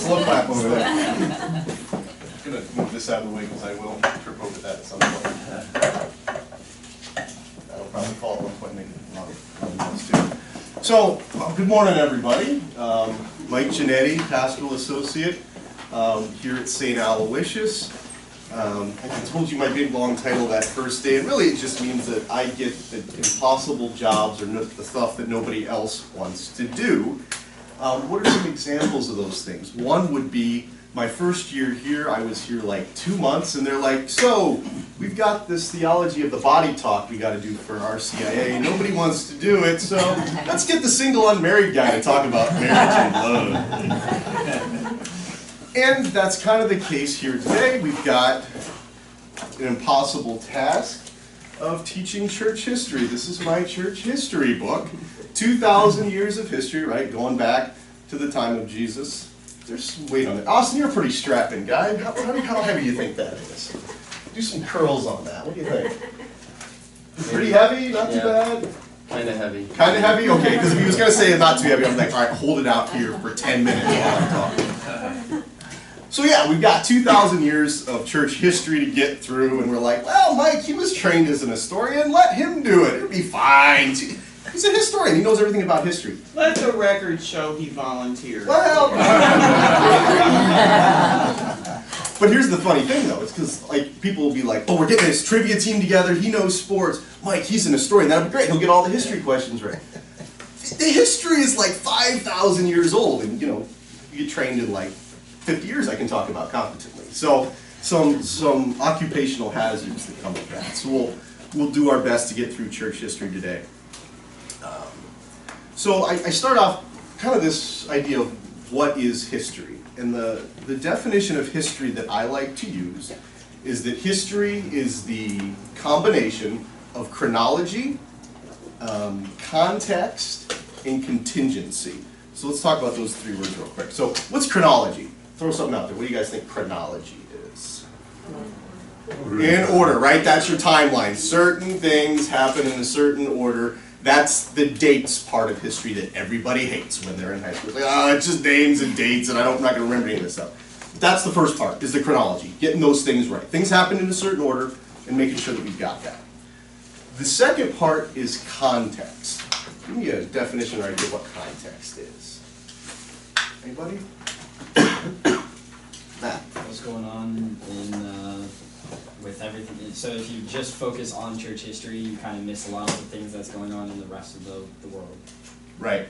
slow clap over there. I'm going to move this out of the way because I will trip over that at some point. That'll probably fall at one point and make a lot of noise too. So, good morning everybody. Mike Giannetti, Pastoral Associate here at St. Aloysius. I told you my big long title that first day, and really it just means that I get the impossible jobs or the stuff that nobody else wants to do. What are some examples of those things? One would be my first year here. I was here like 2 months, and they're like, so we've got this theology of the body talk we got to do for RCIA. Nobody wants to do it, so let's get the single unmarried guy to talk about marriage and love. And that's kind of the case here today. We've got an impossible task of teaching church history. This is my church history book. 2,000 years of history, right? Going back to the time of Jesus. There's some weight on it. Austin, you're a pretty strapping guy. How heavy do you think that is? Do some curls on that. What do you think? Pretty heavy? Not too bad? Kind of heavy. Kind of heavy? Okay, because if he was going to say not too heavy, I'm like, all right, hold it out here for 10 minutes while I'm talking. So yeah, we've got 2,000 years of church history to get through, and we're like, well, Mike, he was trained as an historian. Let him do it. It'll be fine. He's a historian. He knows everything about history. Let the record show he volunteered. Well, but here's the funny thing, though. It's because like people will be like, oh, we're getting this trivia team together. He knows sports. Mike, he's an historian. That'll be great. He'll get all the history questions right. The history is like 5,000 years old, and you get trained in like 50 years. I can talk about competently. So some occupational hazards that come with that. So we'll do our best to get through church history today. So I start off kind of this idea of what is history. And the definition of history that I like to use is that history is the combination of chronology, context, and contingency. So let's talk about those three words real quick. So what's chronology? Throw something out there. What do you guys think chronology is? In order, right? That's your timeline. Certain things happen in a certain order. That's the dates part of history that everybody hates when they're in high school. It's like, oh, it's just names and dates, and I'm not going to remember any of this stuff. That's the first part, is the chronology, getting those things right. Things happen in a certain order, and making sure that we've got that. The second part is context. Give me a definition or idea of what context is. Anybody? Matt. What's going on with everything? So if you just focus on church history, you kind of miss a lot of the things that's going on in the rest of the world. Right.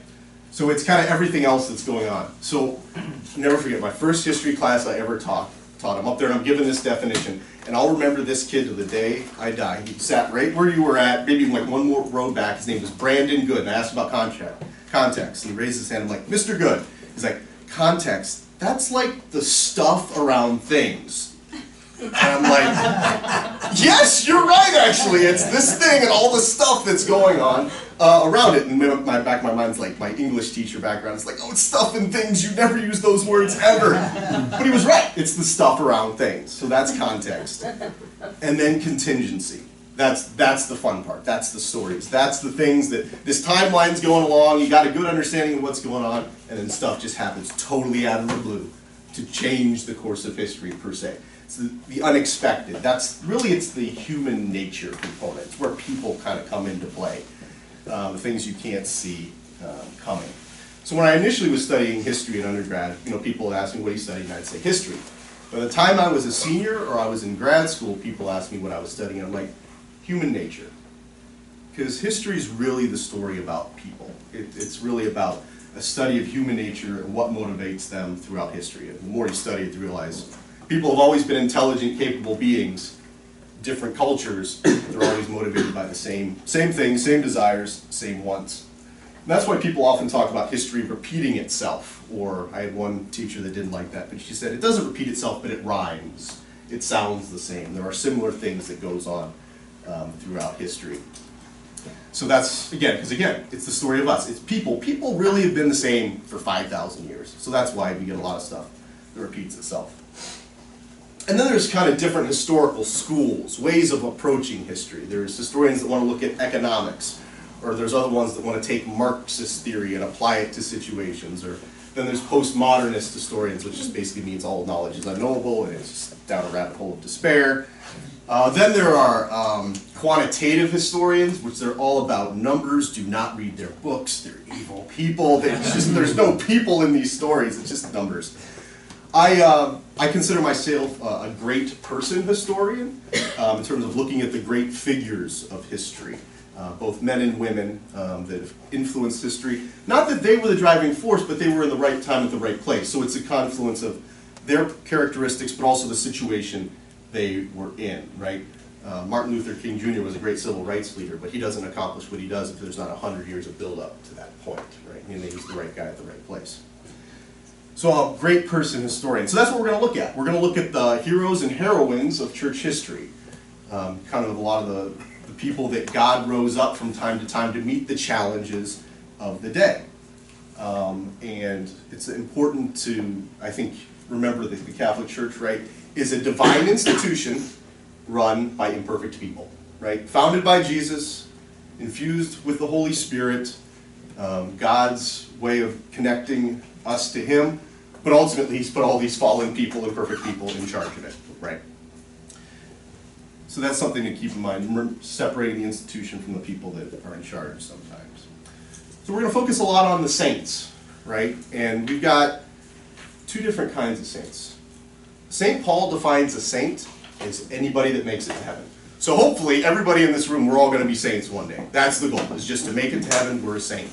So it's kind of everything else that's going on. So never forget, my first history class I ever taught. I'm up there and I'm given this definition, and I'll remember this kid to the day I die. He sat right where you were at, maybe like one more row back. His name was Brandon Good, and I asked about context. And he raised his hand. I'm like, Mr. Good. He's like, context, that's like the stuff around things. And I'm like, yes, you're right, actually. It's this thing and all the stuff that's going on around it. And my back of my mind's like my English teacher background. It's like, oh, it's stuff and things. You never use those words ever. But he was right. It's the stuff around things. So that's context. And then contingency. That's the fun part. That's the stories. That's the things that this timeline's going along. You got a good understanding of what's going on. And then stuff just happens totally out of the blue to change the course of history, per se. It's the unexpected. It's the human nature component. It's where people kind of come into play. The things you can't see coming. So when I initially was studying history in undergrad, people would ask me, what are you studying? And I'd say history. By the time I was a senior or I was in grad school, people asked me what I was studying. I'm like, human nature. Because history is really the story about people. It's really about a study of human nature and what motivates them throughout history. And the more you study it, you realize people have always been intelligent, capable beings, different cultures. They're always motivated by the same things, same desires, same wants. And that's why people often talk about history repeating itself. Or I had one teacher that didn't like that, but she said, it doesn't repeat itself, but it rhymes. It sounds the same. There are similar things that goes on throughout history. So that's, because it's the story of us. It's people. People really have been the same for 5,000 years. So that's why we get a lot of stuff that repeats itself. And then there's kind of different historical schools, ways of approaching history. There's historians that want to look at economics, or there's other ones that want to take Marxist theory and apply it to situations, or Then there's postmodernist historians, which just basically means all knowledge is unknowable and it's just down a rabbit hole of despair. Then there are quantitative historians, which they're all about numbers. Do not read their books. They're evil people. There's no people in these stories. It's just numbers. I consider myself a great person historian in terms of looking at the great figures of history, both men and women that have influenced history. Not that they were the driving force, but they were in the right time at the right place. So it's a confluence of their characteristics, but also the situation they were in, right? Martin Luther King Jr. was a great civil rights leader, but he doesn't accomplish what he does if there's not 100 years of build-up to that point, right? I mean, he's the right guy at the right place. So a great person historian. So that's what we're going to look at. We're going to look at the heroes and heroines of church history. Kind of a lot of the people that God rose up from time to time to meet the challenges of the day. And it's important to, I think, remember that the Catholic Church, right, is a divine institution run by imperfect people, right? Founded by Jesus, infused with the Holy Spirit, God's way of connecting us to Him, but ultimately He's put all these fallen people, imperfect people, in charge of it, right? So that's something to keep in mind, separating the institution from the people that are in charge sometimes. So we're going to focus a lot on the saints, right? And we've got two different kinds of saints. St. Paul defines a saint as anybody that makes it to heaven. So hopefully everybody in this room, we're all going to be saints one day. That's the goal, is just to make it to heaven, we're a saint.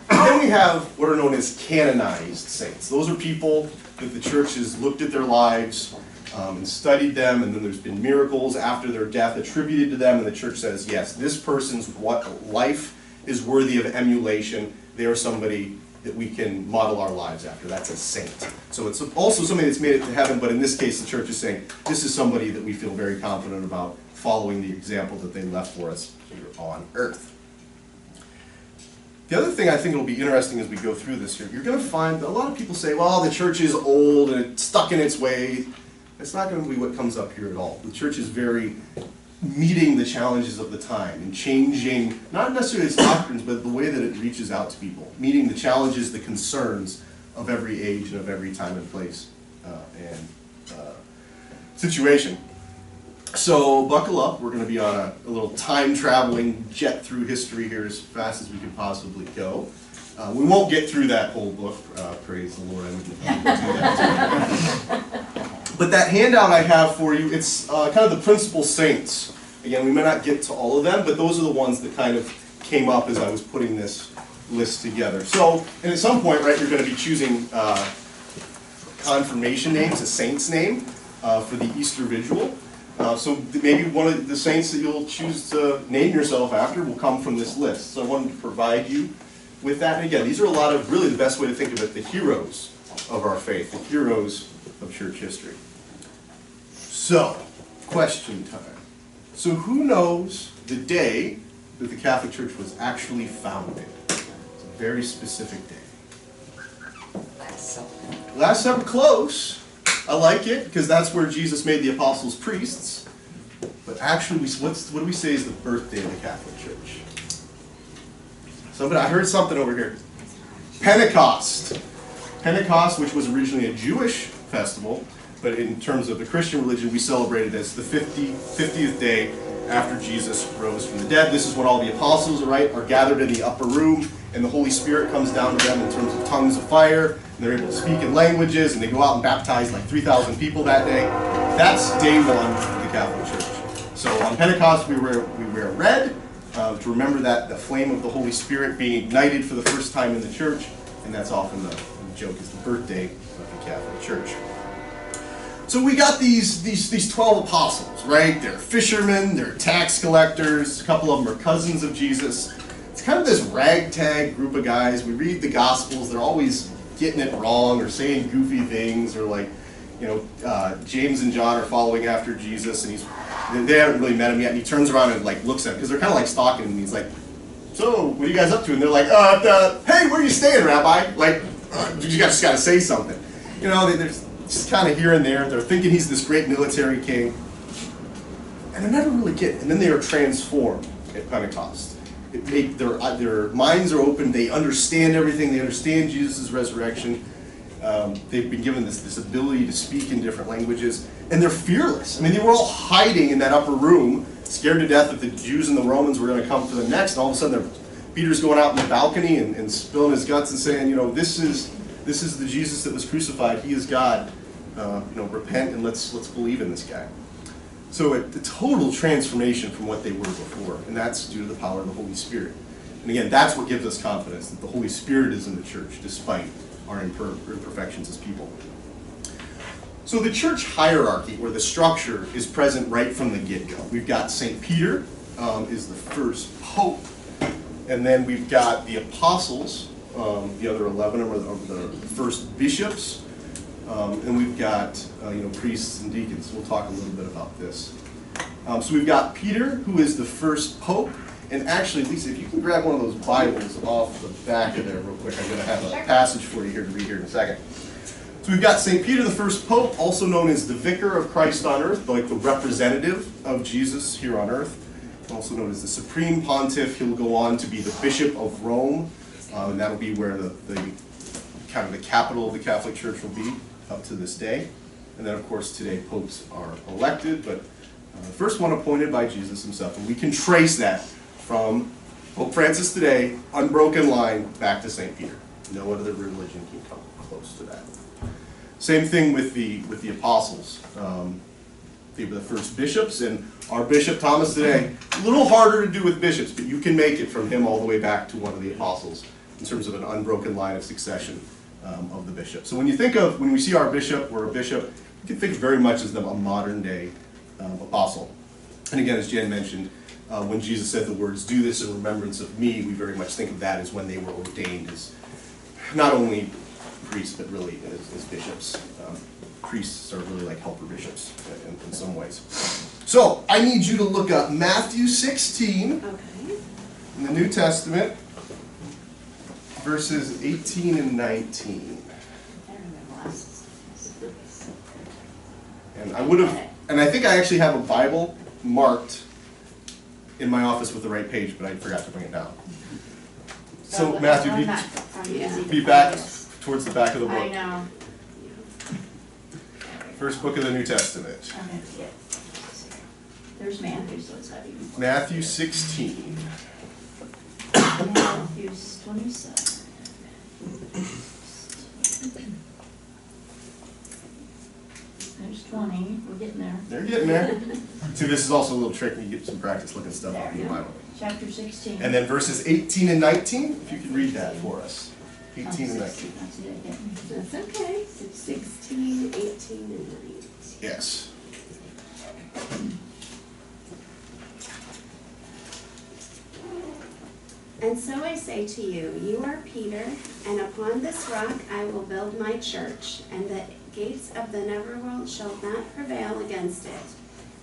Then we have what are known as canonized saints. Those are people that the church has looked at their lives and studied them, and then there's been miracles after their death attributed to them, and the church says, yes, this person's life is worthy of emulation. They are somebody that we can model our lives after. That's a saint. So it's also somebody that's made it to heaven, but in this case the church is saying, this is somebody that we feel very confident about following the example that they left for us here on earth. The other thing I think will be interesting as we go through this here, you're going to find that a lot of people say, well, the church is old and it's stuck in its way. It's not going to be what comes up here at all. The church is very meeting the challenges of the time and changing, not necessarily its doctrines, but the way that it reaches out to people, meeting the challenges, the concerns of every age and of every time and place and situation. So buckle up. We're going to be on a little time-traveling jet through history here as fast as we can possibly go. We won't get through that whole book, praise the Lord. I wouldn't do that. But that handout I have for you, it's kind of the principal saints. Again, we may not get to all of them, but those are the ones that kind of came up as I was putting this list together. So, and at some point, right, you're going to be choosing confirmation names, a saint's name, for the Easter Vigil. So maybe one of the saints that you'll choose to name yourself after will come from this list. So I wanted to provide you with that. And again, these are a lot of, really the best way to think of it, the heroes of our faith, the heroes of church history. So, question time. So who knows the day that the Catholic Church was actually founded? It's a very specific day. Last Supper, close. I like it, because that's where Jesus made the apostles priests. But actually, what do we say is the birthday of the Catholic Church? Somebody, I heard something over here. Pentecost. Pentecost, which was originally a Jewish festival, but in terms of the Christian religion, we celebrate it as the 50th day after Jesus rose from the dead. This is when all the apostles are gathered in the upper room, and the Holy Spirit comes down to them in terms of tongues of fire, and they're able to speak in languages, and they go out and baptize like 3,000 people that day. That's day one of the Catholic Church. So on Pentecost, we wear red to remember that the flame of the Holy Spirit being ignited for the first time in the church, and that's often the joke is the birthday of the Catholic Church. So we got these 12 apostles, right? They're fishermen, they're tax collectors, a couple of them are cousins of Jesus. It's kind of this ragtag group of guys. We read the Gospels, they're always getting it wrong or saying goofy things, or like, James and John are following after Jesus, and they haven't really met him yet, and he turns around and like looks at them, because they're kind of like stalking him, and he's like, so, what are you guys up to? And they're like, hey, where are you staying, Rabbi? Like, you just got to say something. They're just kind of here and there. They're thinking he's this great military king. And they're never really getting it. And then they are transformed at Pentecost. their minds are open, they understand everything, they understand Jesus' resurrection. They've been given this ability to speak in different languages, and they're fearless. I mean, they were all hiding in that upper room, scared to death that the Jews and the Romans were going to come for them next, and all of a sudden Peter's going out in the balcony and spilling his guts and saying, this is the Jesus that was crucified, he is God. Repent and let's believe in this guy. So a total transformation from what they were before, and that's due to the power of the Holy Spirit. And again, that's what gives us confidence that the Holy Spirit is in the church, despite our imperfections as people. So the church hierarchy, or the structure, is present right from the get-go. We've got St. Peter is the first pope, and then we've got the apostles, the other 11 are the first bishops, and we've got priests and deacons. We'll talk a little bit about this. So we've got Peter, who is the first pope. And actually, Lisa, if you can grab one of those Bibles off the back of there real quick, I'm going to have a passage for you here to read here in a second. So we've got St. Peter, the first pope, also known as the vicar of Christ on earth, like the representative of Jesus here on earth, also known as the supreme pontiff. He'll go on to be the bishop of Rome, and that'll be where the kind of the capital of the Catholic Church will be up to this day. And then, of course, today popes are elected, but the first one appointed by Jesus himself. And we can trace that from Pope Francis today, unbroken line, back to St. Peter. No other religion can come close to that. Same thing with the apostles. They were the first bishops, and our Bishop Thomas today, a little harder to do with bishops, but you can make it from him all the way back to one of the apostles in terms of an unbroken line of succession of the bishop. So when we see our bishop or a bishop, you can think very much as them a modern day apostle. And again, as Jen mentioned, when Jesus said the words, "Do this in remembrance of me," we very much think of that as when they were ordained as not only priests, but really as bishops. Priests are really like helper bishops in some ways. So, I need you to look up Matthew 16 in the New Testament, verses 18 and 19. And I think I actually have a Bible marked in my office with the right page, but I forgot to bring it down. So Matthew, be back towards the back of the book. I know. First book of the New Testament. Okay. There's Matthew, so it's not even. Matthew 16. Matthew 27. There's 20. We're getting there. They're getting there. See, this is also a little tricky. You get some practice looking stuff up in the Bible. Chapter 16. And then verses 18 and 19, if you could read that for us. 18 and 19. That's okay. 16, 18, and 19. Yes. And so I say to you, you are Peter, and upon this rock I will build my church, and the gates of the netherworld shall not prevail against it.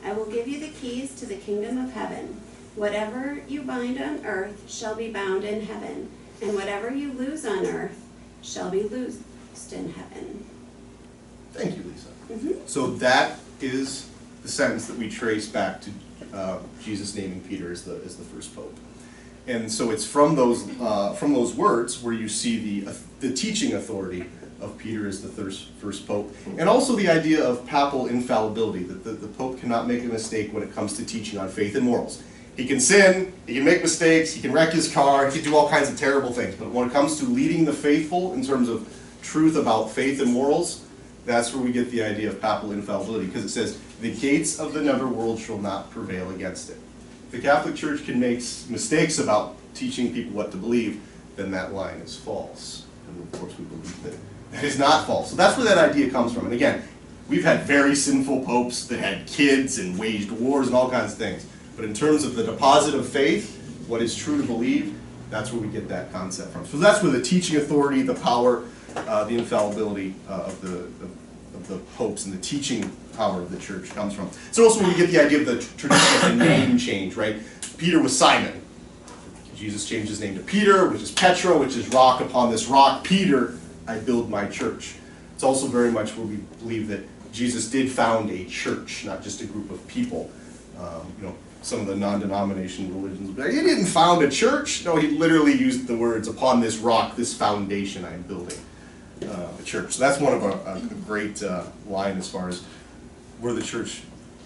I will give you the keys to the kingdom of heaven. Whatever you bind on earth shall be bound in heaven, and whatever you loose on earth shall be loosed in heaven. Thank you, Lisa. So that is the sentence that we trace back to Jesus naming Peter as the first pope. And so it's from those words where you see the teaching authority of Peter as the first pope, and also the idea of papal infallibility, that the pope cannot make a mistake when it comes to teaching on faith and morals. He can sin, he can make mistakes, he can wreck his car, he can do all kinds of terrible things, but when it comes to leading the faithful in terms of truth about faith and morals, that's where we get the idea of papal infallibility, because it says, the gates of the netherworld shall not prevail against it. If the Catholic Church can make mistakes about teaching people what to believe, then that line is false. And of course we believe that that is not false. So that's where that idea comes from. And again, we've had very sinful popes that had kids and waged wars and all kinds of things. But in terms of the deposit of faith, what is true to believe, that's where we get that concept from. So that's where the teaching authority, the power, the infallibility of the popes and the teaching power of the church comes from. So also where we get the idea of the tradition of the name change, right? Peter was Simon. Jesus changed his name to Peter, which is Petra, which is rock. Upon this rock, Peter, I build my church. It's also very much where we believe that Jesus did found a church, not just a group of people. some of the non-denominational religions will be like, he didn't found a church. No, he literally used the words, upon this rock, this foundation I am building a church. So that's one of a great line as far as where the church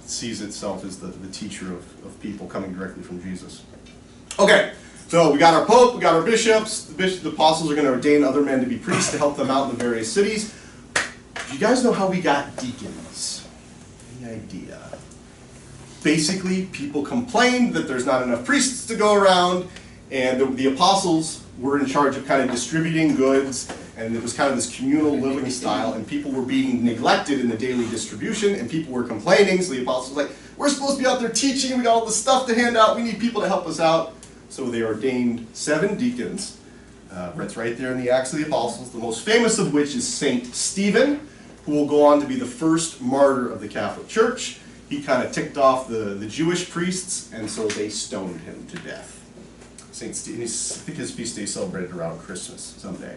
sees itself as the teacher of people coming directly from Jesus. Okay, so we got our pope, we got our bishops. The apostles are going to ordain other men to be priests to help them out in the various cities. Do you guys know how we got deacons? Any idea? Basically, people complained that there's not enough priests to go around, and the apostles were in charge of kind of distributing goods, and it was kind of this communal living style, and people were being neglected in the daily distribution, and people were complaining, so the apostles were like, we're supposed to be out there teaching, we got all this stuff to hand out, we need people to help us out. So they ordained 7 deacons. It's right there in the Acts of the Apostles, the most famous of which is Saint Stephen, who will go on to be the first martyr of the Catholic Church. He kind of ticked off the Jewish priests, and so they stoned him to death. Saint Stephen, I think his feast day is celebrated around Christmas someday.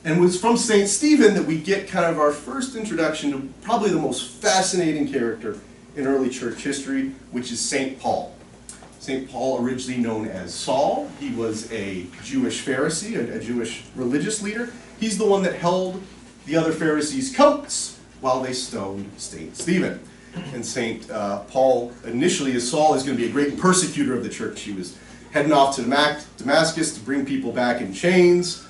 And it was from Saint Stephen that we get kind of our first introduction to probably the most fascinating character in early church history, which is Saint Paul. Saint Paul, originally known as Saul, he was a Jewish Pharisee, a Jewish religious leader. He's the one that held the other Pharisees' coats while they stoned Saint Stephen. And Saint Paul, initially as Saul, is going to be a great persecutor of the church. He was heading off to Damascus to bring people back in chains,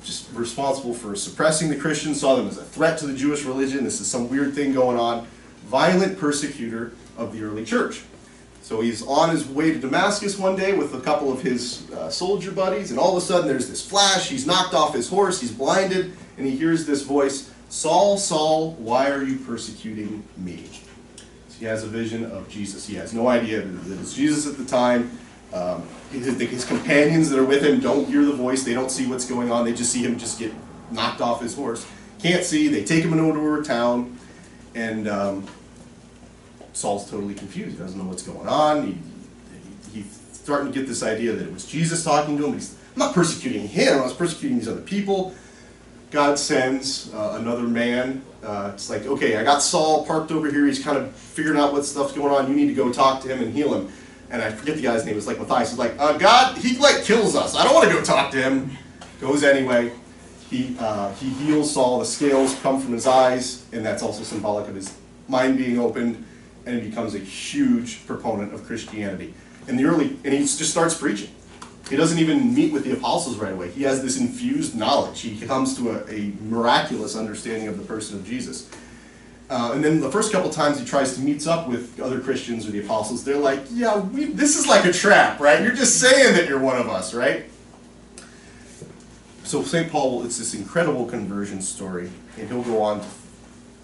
just responsible for suppressing the Christians, saw them as a threat to the Jewish religion. This is some weird thing going on. Violent persecutor of the early church. So he's on his way to Damascus one day with a couple of his soldier buddies, and all of a sudden there's this flash, he's knocked off his horse, he's blinded, and he hears this voice, Saul, Saul, why are you persecuting me? So he has a vision of Jesus. He has no idea that it's Jesus at the time. His companions that are with him don't hear the voice, they don't see what's going on, they just see him just get knocked off his horse. Can't see, they take him into a town, and Saul's totally confused. He doesn't know what's going on. He's starting to get this idea that it was Jesus talking to him. I'm not persecuting him, I was persecuting these other people. God sends another man. It's like, okay, I got Saul parked over here. He's kind of figuring out what stuff's going on. You need to go talk to him and heal him. And I forget the guy's name. It's like Matthias. He's like, God, he like kills us. I don't want to go talk to him. Goes anyway. He heals Saul. The scales come from his eyes, and that's also symbolic of his mind being opened. And he becomes a huge proponent of Christianity. And he just starts preaching. He doesn't even meet with the apostles right away. He has this infused knowledge. He comes to a miraculous understanding of the person of Jesus. And then the first couple times he tries to meet up with other Christians or the apostles, they're like, yeah, this is like a trap, right? You're just saying that you're one of us, right? So St. Paul, it's this incredible conversion story, and he'll go on to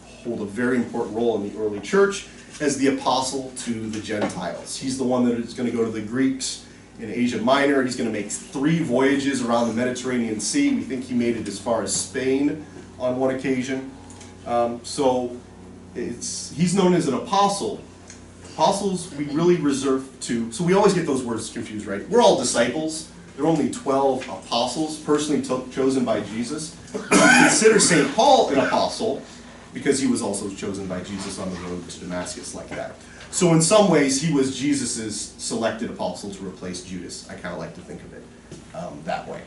hold a very important role in the early church as the apostle to the Gentiles. He's the one that is going to go to the Greeks in Asia Minor. He's going to make 3 voyages around the Mediterranean Sea. We think he made it as far as Spain on one occasion. So he's known as an apostle. Apostles we really reserve to, so we always get those words confused, right? We're all disciples. There are only 12 apostles personally chosen by Jesus. We consider St. Paul an apostle because he was also chosen by Jesus on the road to Damascus like that. So in some ways, he was Jesus' selected apostle to replace Judas. I kind of like to think of it that way.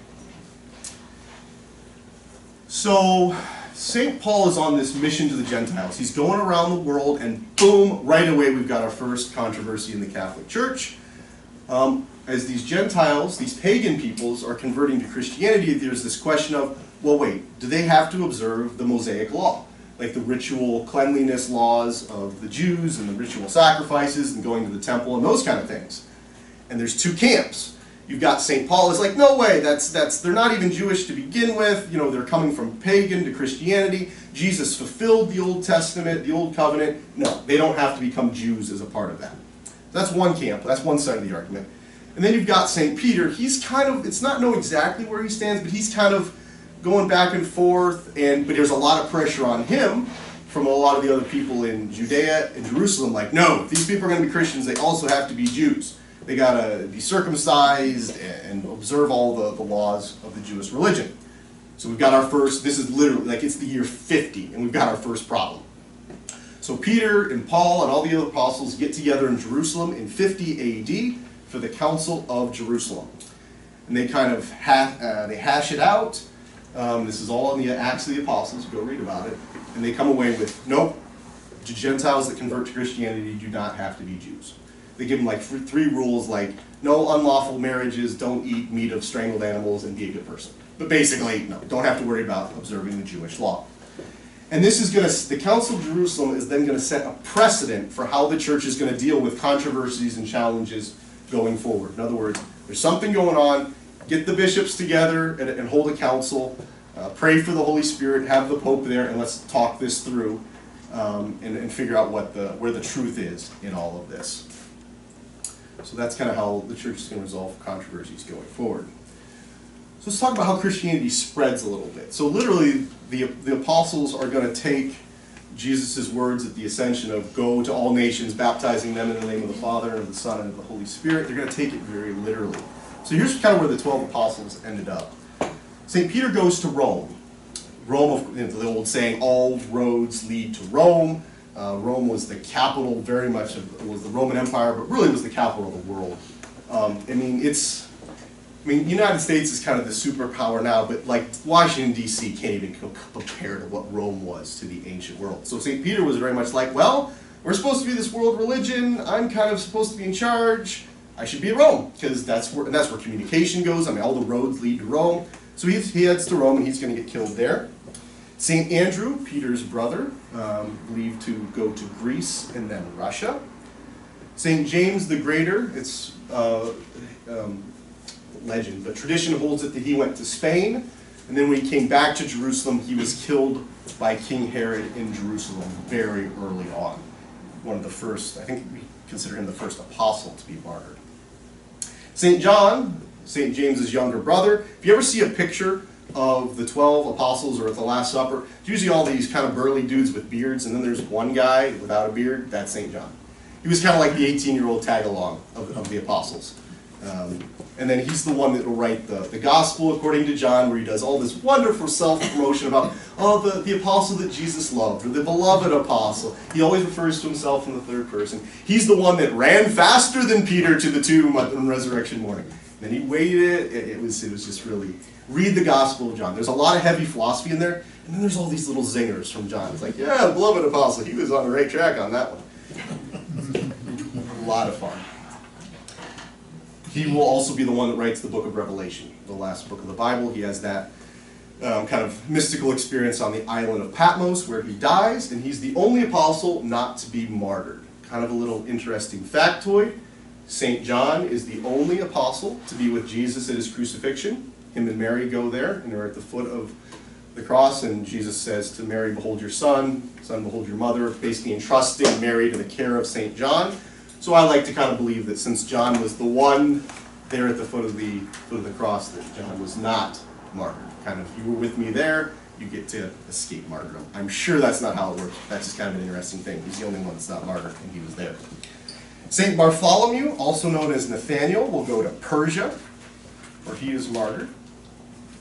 So St. Paul is on this mission to the Gentiles. He's going around the world, and boom, right away we've got our first controversy in the Catholic Church. As these Gentiles, these pagan peoples, are converting to Christianity, there's this question of, well, wait, do they have to observe the Mosaic law? Like the ritual cleanliness laws of the Jews and the ritual sacrifices and going to the temple and those kind of things. And there's 2 camps. You've got St. Paul is like, no way, they're not even Jewish to begin with. You know, they're coming from pagan to Christianity. Jesus fulfilled the Old Testament, the Old Covenant. No, they don't have to become Jews as a part of that. That's one camp. That's one side of the argument. And then you've got St. Peter. He's kind of, it's not known exactly where he stands, but he's kind of going back and forth, but there's a lot of pressure on him from a lot of the other people in Judea and Jerusalem, like, no, if these people are going to be Christians, they also have to be Jews. They got to be circumcised and observe all the laws of the Jewish religion. So we've got our first, this is literally, like it's the year 50, and we've got our first problem. So Peter and Paul and all the other apostles get together in Jerusalem in 50 AD for the Council of Jerusalem. And they kind of they hash it out. This is all in the Acts of the Apostles. Go read about it. And they come away with, nope, Gentiles that convert to Christianity do not have to be Jews. They give them like 3 rules, like no unlawful marriages, don't eat meat of strangled animals, and be a good person. But basically, no, don't have to worry about observing the Jewish law. And this is going to, the Council of Jerusalem is then going to set a precedent for how the church is going to deal with controversies and challenges going forward. In other words, there's something going on, get the bishops together and hold a council, pray for the Holy Spirit, have the Pope there, and let's talk this through and figure out where the truth is in all of this. So that's kind of how the church is going to resolve controversies going forward. So let's talk about how Christianity spreads a little bit. So literally, the apostles are going to take Jesus' words at the ascension of go to all nations, baptizing them in the name of the Father, and of the Son, and of the Holy Spirit. They're going to take it very literally. So here's kind of where the 12 apostles ended up. St. Peter goes to Rome. Rome, the old saying, all roads lead to Rome. Rome was the capital, very much was the Roman Empire, but really was the capital of the world. United States is kind of the superpower now, but like Washington, D.C. can't even compare to what Rome was to the ancient world. So St. Peter was very much like, well, we're supposed to be this world religion. I'm kind of supposed to be in charge. I should be at Rome, because that's where communication goes. I mean, all the roads lead to Rome. So he heads to Rome, and he's going to get killed there. St. Andrew, Peter's brother, believed to go to Greece and then Russia. St. James the Greater, it's legend, but tradition holds it that he went to Spain, and then when he came back to Jerusalem, he was killed by King Herod in Jerusalem very early on. One of the first, I think we consider him the first apostle to be martyred. St. John, St. James's younger brother, if you ever see a picture of the 12 apostles or at the Last Supper, it's usually all these kind of burly dudes with beards, and then there's one guy without a beard. That's St. John. He was kind of like the 18-year-old tag-along of the apostles. And then he's the one that will write the gospel according to John, where he does all this wonderful self-promotion about, the apostle that Jesus loved, or the beloved apostle. He always refers to himself in the third person. He's the one that ran faster than Peter to the tomb on resurrection morning. Then he waited. It was just really, read the gospel of John. There's a lot of heavy philosophy in there, and then there's all these little zingers from John. It's like, yeah, the beloved apostle, he was on the right track on that one. A lot of fun. He will also be the one that writes the book of Revelation, the last book of the Bible. He has that kind of mystical experience on the island of Patmos where he dies, and he's the only apostle not to be martyred. Kind of a little interesting factoid. St. John is the only apostle to be with Jesus at his crucifixion. Him and Mary go there, and they're at the foot of the cross, and Jesus says to Mary, behold your son, son, behold your mother, basically entrusting Mary to the care of St. John. So I like to kind of believe that since John was the one there at the foot of the cross, that John was not martyred. Kind of, you were with me there, you get to escape martyrdom. I'm sure that's not how it works. That's just kind of an interesting thing. He's the only one that's not martyred, and he was there. St. Bartholomew, also known as Nathaniel, will go to Persia, where he is martyred.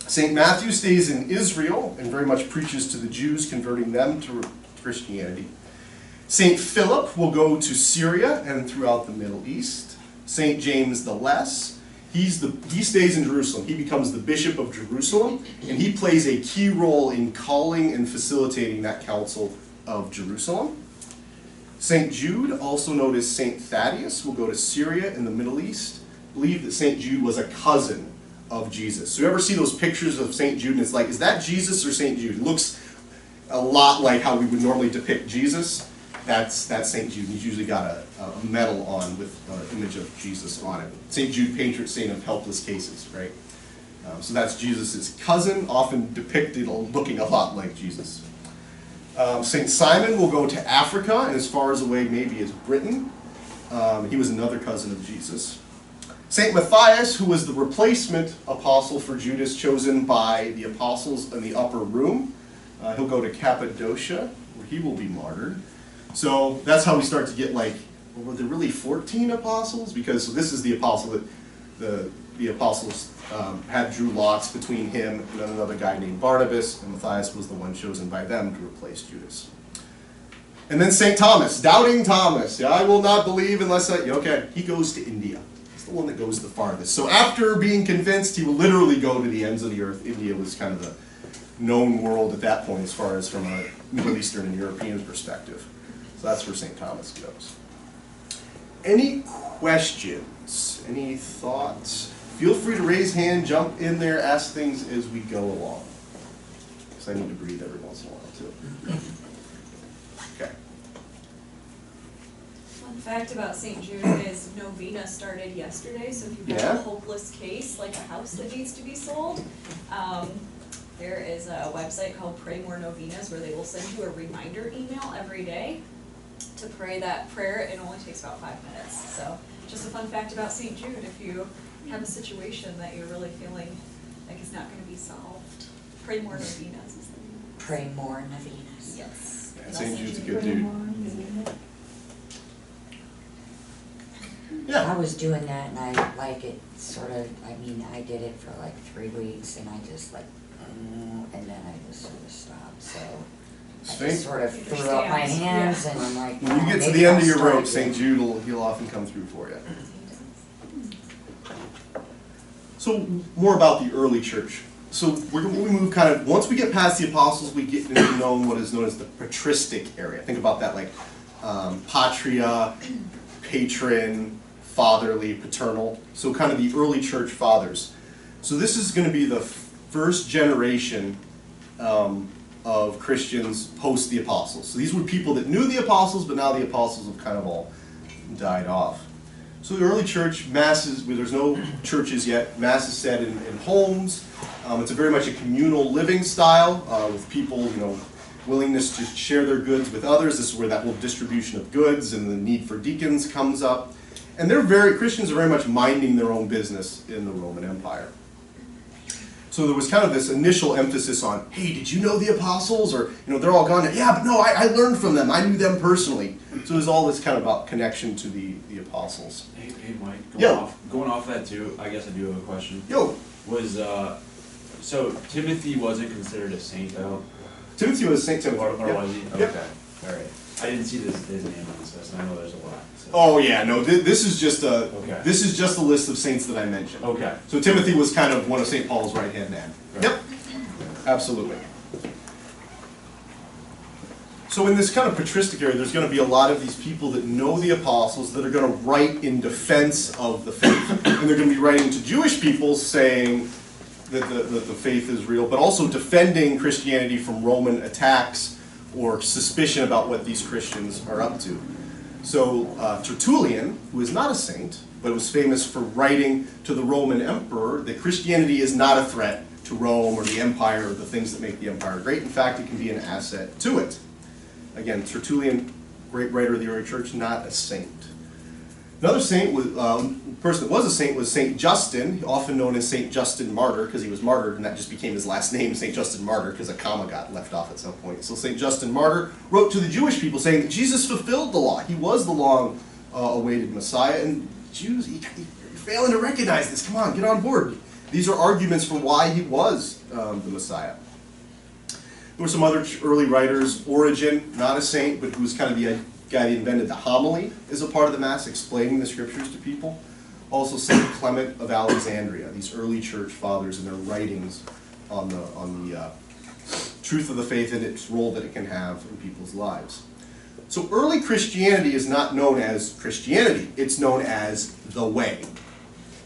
St. Matthew stays in Israel and very much preaches to the Jews, converting them to Christianity. St. Philip will go to Syria and throughout the Middle East. St. James the Less, he stays in Jerusalem. He becomes the Bishop of Jerusalem, and he plays a key role in calling and facilitating that Council of Jerusalem. St. Jude, also known as St. Thaddeus, will go to Syria in the Middle East. Believe that St. Jude was a cousin of Jesus. So you ever see those pictures of St. Jude, and it's like, is that Jesus or St. Jude? It looks a lot like how we would normally depict Jesus. That's St. Jude. He's usually got a medal on with an image of Jesus on it. St. Jude, patron saint of helpless cases, right? So that's Jesus' cousin, often depicted looking a lot like Jesus. St. Simon will go to Africa, and as far as away maybe as Britain. He was another cousin of Jesus. St. Matthias, who was the replacement apostle for Judas, chosen by the apostles in the upper room. He'll go to Cappadocia, where he will be martyred. So that's how we start to get like, well, were there really 14 apostles? Because this is the apostle that the apostles had drew lots between him and another guy named Barnabas, and Matthias was the one chosen by them to replace Judas. And then St. Thomas, doubting Thomas. Yeah, I will not believe unless I, okay, he goes to India. He's the one that goes the farthest. So after being convinced, he will literally go to the ends of the earth. India was kind of the known world at that point as far as from a Middle Eastern and European perspective. So that's where St. Thomas goes. Any questions? Any thoughts? Feel free to raise hand, jump in there, ask things as we go along. Because I need to breathe every once in a while too. Okay. Fun fact about St. Jude is Novena started yesterday, so if you have Yeah? a hopeless case, like a house that needs to be sold, there is a website called Pray More Novenas where they will send you a reminder email every day to pray that prayer. It only takes about 5 minutes. So just a fun fact about St. Jude, if you have a situation that you're really feeling like it's not going to be solved, Pray More Novenas is the name. Pray more novenas. Yes. Yeah, St. Jude's a good dude. I Yeah. was doing that and I like it sort of, I mean, I did it for like 3 weeks and I just like, and then I just sort of stopped, so. I St. just sort of threw up my hands and I'm like, When you "Oh, get to maybe the end I'll of your start rope, again." St. Jude, he'll often come through for you. So more about the early church. So we move kind of, once we get past the apostles, we get into what is known as the patristic area. Think about that like patria, patron, fatherly, paternal. So kind of the early church fathers. So this is going to be the first generation of Christians post the apostles. So these were people that knew the apostles, but now the apostles have kind of all died off. So the early church, masses, where there's no churches yet, mass is said in homes. It's a very much a communal living style with people, willingness to share their goods with others. This is where that whole distribution of goods and the need for deacons comes up. And Christians are very much minding their own business in the Roman Empire. So there was kind of this initial emphasis on, hey, did you know the apostles? Or, they're all gone. Yeah, but no, I learned from them. I knew them personally. So there's all this kind of about connection to the apostles. Hey Mike, Yo. Going off that too, I guess I do have a question. Yo, So Timothy wasn't considered a saint though? Timothy was St. Timothy. Or Yep. was he? Yep. Okay, alright. I didn't see his name on this list, and I know there's a lot. So. Oh yeah, no, this is just Okay. this is just a list of saints that I mentioned. Okay. So Timothy was kind of one of St. Paul's right-hand man. Right. Yep, absolutely. So in this kind of patristic area, there's going to be a lot of these people that know the apostles that are going to write in defense of the faith. And they're going to be writing to Jewish people saying that the faith is real, but also defending Christianity from Roman attacks or suspicion about what these Christians are up to. So Tertullian, who is not a saint, but was famous for writing to the Roman emperor that Christianity is not a threat to Rome or the empire or the things that make the empire great. In fact, it can be an asset to it. Again, Tertullian, great writer of the early church, not a saint. Another saint, person that was a saint was St. Justin, often known as St. Justin Martyr, because he was martyred, and that just became his last name, St. Justin Martyr, because a comma got left off at some point. So St. Justin Martyr wrote to the Jewish people saying that Jesus fulfilled the law. He was the long-awaited Messiah, and Jews, you're failing to recognize this. Come on, get on board. These are arguments for why he was the Messiah. There were some other early writers. Origen, not a saint, but who was kind of the guy that invented the homily as a part of the Mass, explaining the Scriptures to people. Also St. Clement of Alexandria, these early church fathers and their writings on the truth of the faith and its role that it can have in people's lives. So early Christianity is not known as Christianity, it's known as the way.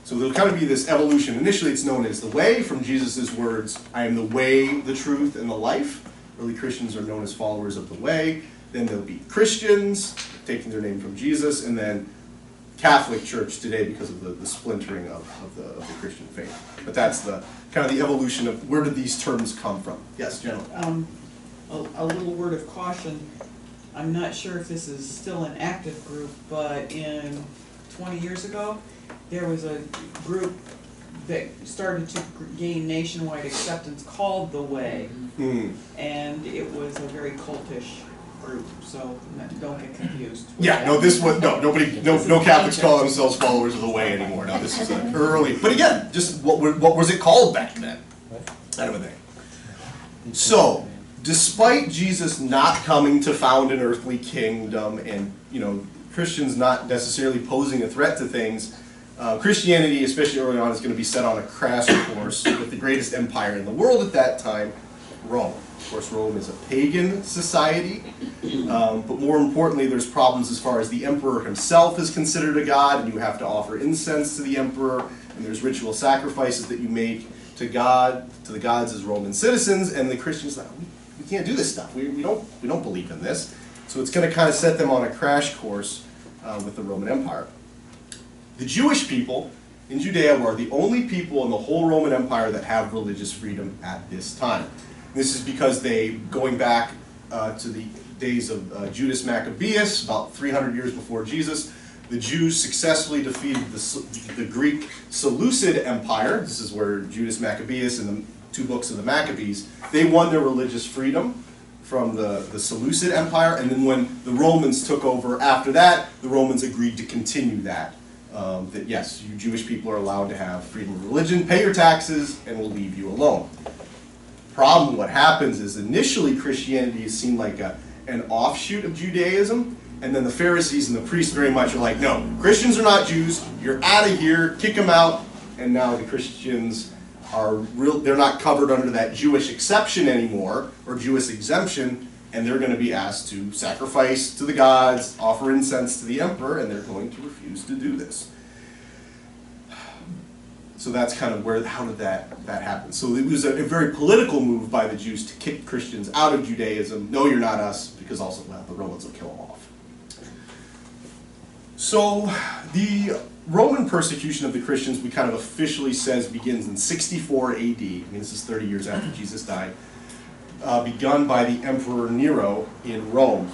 So there'll kind of be this evolution. Initially it's known as the way, from Jesus' words, I am the way, the truth, and the life. Early Christians are known as followers of the way. Then there'll be Christians, taking their name from Jesus, and then Catholic Church today because of the splintering of the Christian faith. But that's the kind of the evolution of where did these terms come from. Yes, gentlemen. A little word of caution. I'm not sure if this is still an active group, but 20 years ago, there was a group that started to gain nationwide acceptance called The Way, and it was a very cultish group, so don't get confused. Yeah, no, this was, no Catholics call themselves followers of the way anymore. No, this is an early, but again, just what was it called back then? Kind of a thing. So, despite Jesus not coming to found an earthly kingdom and, Christians not necessarily posing a threat to things, Christianity, especially early on, is going to be set on a crash course with the greatest empire in the world at that time, Rome. Of course, Rome is a pagan society, but more importantly, there's problems as far as the emperor himself is considered a god, and you have to offer incense to the emperor, and there's ritual sacrifices that you make to the gods as Roman citizens, and the Christians are like, we can't do this stuff. We don't believe in this. So it's going to kind of set them on a crash course with the Roman Empire. The Jewish people in Judea were the only people in the whole Roman Empire that have religious freedom at this time. This is because going back to the days of Judas Maccabeus, about 300 years before Jesus, the Jews successfully defeated the Greek Seleucid Empire. This is where Judas Maccabeus and the 2 books of the Maccabees, they won their religious freedom from the Seleucid Empire, and then when the Romans took over after that, the Romans agreed to continue that. That yes, you Jewish people are allowed to have freedom of religion, pay your taxes, and we'll leave you alone. Problem, what happens is initially Christianity is seen like an offshoot of Judaism, and then the Pharisees and the priests very much are like, no, Christians are not Jews, you're out of here, kick them out, and now the Christians they're not covered under that Jewish exception anymore, or Jewish exemption, and they're going to be asked to sacrifice to the gods, offer incense to the emperor, and they're going to refuse to do this. So that's kind of how did that happen? So it was a very political move by the Jews to kick Christians out of Judaism. No, you're not us, because also, well, the Romans will kill them off. So the Roman persecution of the Christians, we kind of officially says begins in 64 AD. I mean, this is 30 years after Jesus died. Begun by the Emperor Nero in Rome.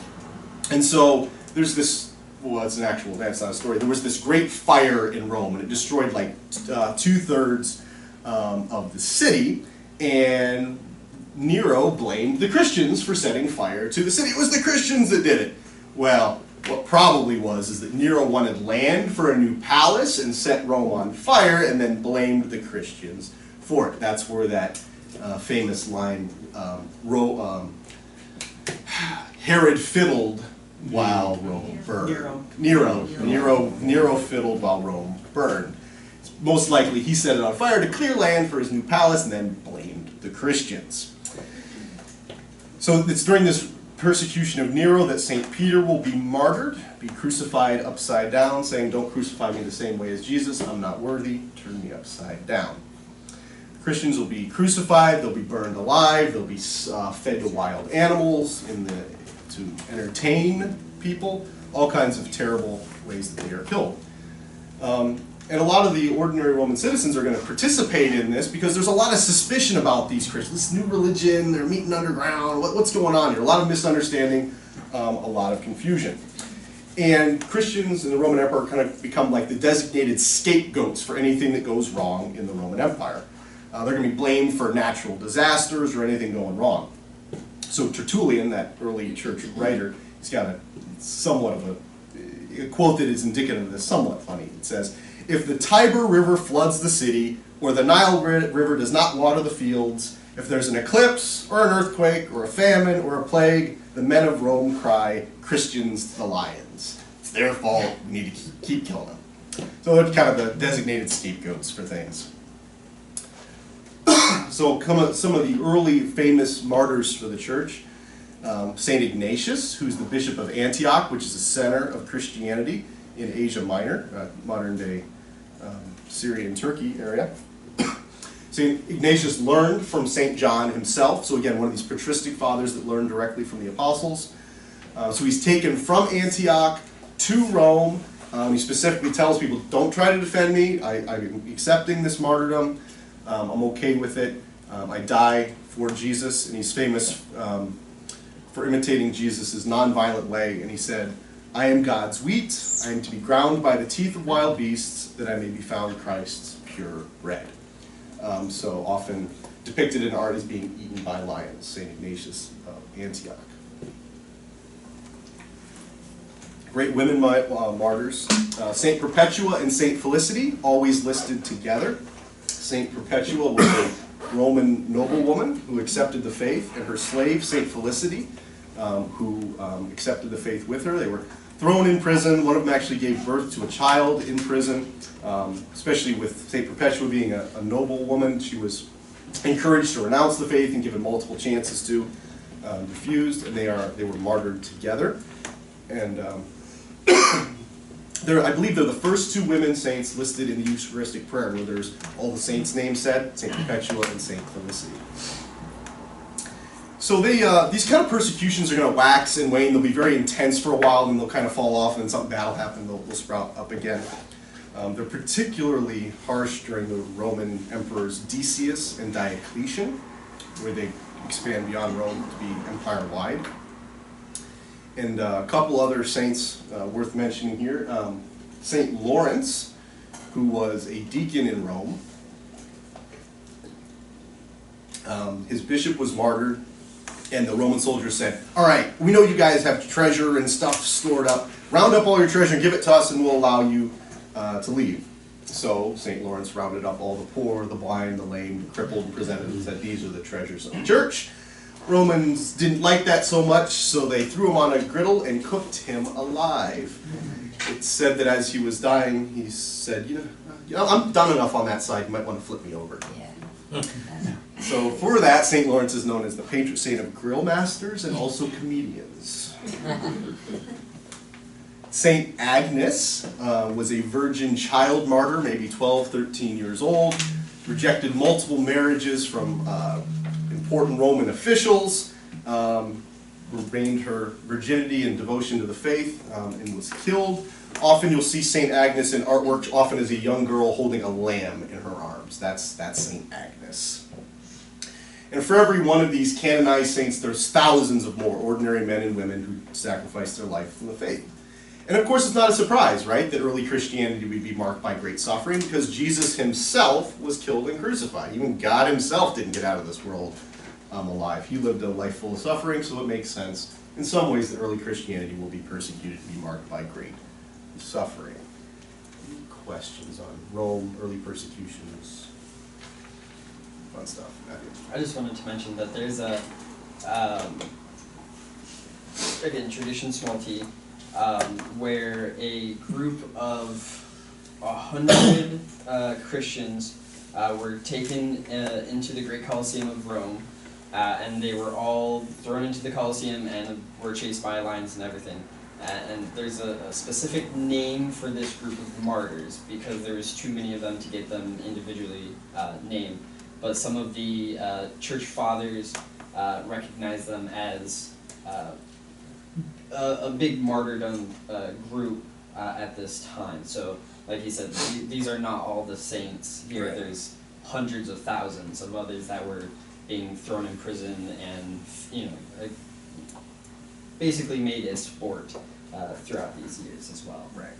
And so there's this, that's not a story. There was this great fire in Rome, and it destroyed like 2/3 of the city, and Nero blamed the Christians for setting fire to the city. It was the Christians that did it. Well, what probably is that Nero wanted land for a new palace and set Rome on fire, and then blamed the Christians for it. That's where that famous line, Herod fiddled while Rome burned. Nero fiddled while Rome burned. Most likely he set it on fire to clear land for his new palace and then blamed the Christians. So it's during this persecution of Nero that St. Peter will be martyred, be crucified upside down, saying, "Don't crucify me the same way as Jesus, I'm not worthy, turn me upside down." Christians will be crucified, they'll be burned alive, they'll be fed to wild animals to entertain people, all kinds of terrible ways that they are killed. And a lot of the ordinary Roman citizens are going to participate in this because there's a lot of suspicion about these Christians. This new religion, they're meeting underground, what's going on here? A lot of misunderstanding, a lot of confusion. And Christians in the Roman Empire kind of become like the designated scapegoats for anything that goes wrong in the Roman Empire. They're going to be blamed for natural disasters or anything going wrong. So Tertullian, that early church writer, he's got a quote that is indicative of this, somewhat funny. It says, "If the Tiber River floods the city, or the Nile River does not water the fields, if there's an eclipse, or an earthquake, or a famine, or a plague, the men of Rome cry, Christians to the lions. It's their fault, we need to keep killing them." So they're kind of the designated scapegoats for things. So some of the early famous martyrs for the church. St. Ignatius, who's the Bishop of Antioch, which is a center of Christianity in Asia Minor, modern-day Syria and Turkey area. St. Ignatius learned from St. John himself, so again, one of these patristic fathers that learned directly from the apostles. So he's taken from Antioch to Rome. He specifically tells people, don't try to defend me, I'm accepting this martyrdom, I'm okay with it, I die for Jesus, and he's famous for imitating Jesus' nonviolent way, and he said, "I am God's wheat, I am to be ground by the teeth of wild beasts, that I may be found Christ's pure bread." So often depicted in art as being eaten by lions, St. Ignatius of Antioch. Great women martyrs. St. Perpetua and St. Felicity, always listed together. St. Perpetua was a Roman noblewoman who accepted the faith, and her slave, St. Felicity, who accepted the faith with her. They were thrown in prison. One of them actually gave birth to a child in prison, especially with St. Perpetua being a noble woman. She was encouraged to renounce the faith and given multiple chances to, refused, and they were martyred together. And I believe they're the first two women saints listed in the Eucharistic prayer, where there's all the saints' names said, St. Perpetua and St. Felicity. So these kind of persecutions are going to wax and wane. They'll be very intense for a while, and they'll kind of fall off, and then something bad will happen, they'll sprout up again. They're particularly harsh during the Roman emperors Decius and Diocletian, where they expand beyond Rome to be empire-wide. And a couple other saints worth mentioning here. St. Lawrence, who was a deacon in Rome. His bishop was martyred, and the Roman soldiers said, all right, we know you guys have treasure and stuff stored up. Round up all your treasure and give it to us, and we'll allow you to leave. So St. Lawrence rounded up all the poor, the blind, the lame, the crippled, and presented and said, these are the treasures of the church. Romans didn't like that so much, so they threw him on a griddle and cooked him alive. It's said that as he was dying, he said, you know, I'm done enough on that side, you might want to flip me over. Yeah. So for that, St. Lawrence is known as the patron saint of grill masters and also comedians. St. Agnes was a virgin child martyr, maybe 12, 13 years old, rejected multiple marriages from important Roman officials, regained her virginity and devotion to the faith, and was killed. Often you'll see St. Agnes in artwork, often as a young girl holding a lamb in her arms. That's St. Agnes. And for every one of these canonized saints, there's thousands of more ordinary men and women who sacrificed their life for the faith. And of course, it's not a surprise, right, that early Christianity would be marked by great suffering, because Jesus himself was killed and crucified. Even God himself didn't get out of this world alive. He lived a life full of suffering, so it makes sense in some ways that early Christianity will be persecuted and be marked by great suffering. Any questions on Rome, early persecutions? Fun stuff. I just wanted to mention that there's a, again, tradition small t, where a group of 100 Christians were taken into the Great Colosseum of Rome, and they were all thrown into the Colosseum and were chased by lions and everything. And there's a specific name for this group of martyrs, because there was too many of them to get them individually named. But some of the church fathers recognize them as a big martyrdom group at this time. So, like he said, these are not all the saints here. Right. There's hundreds of thousands of others that were being thrown in prison and, you know, basically made as sport throughout these years as well. Right.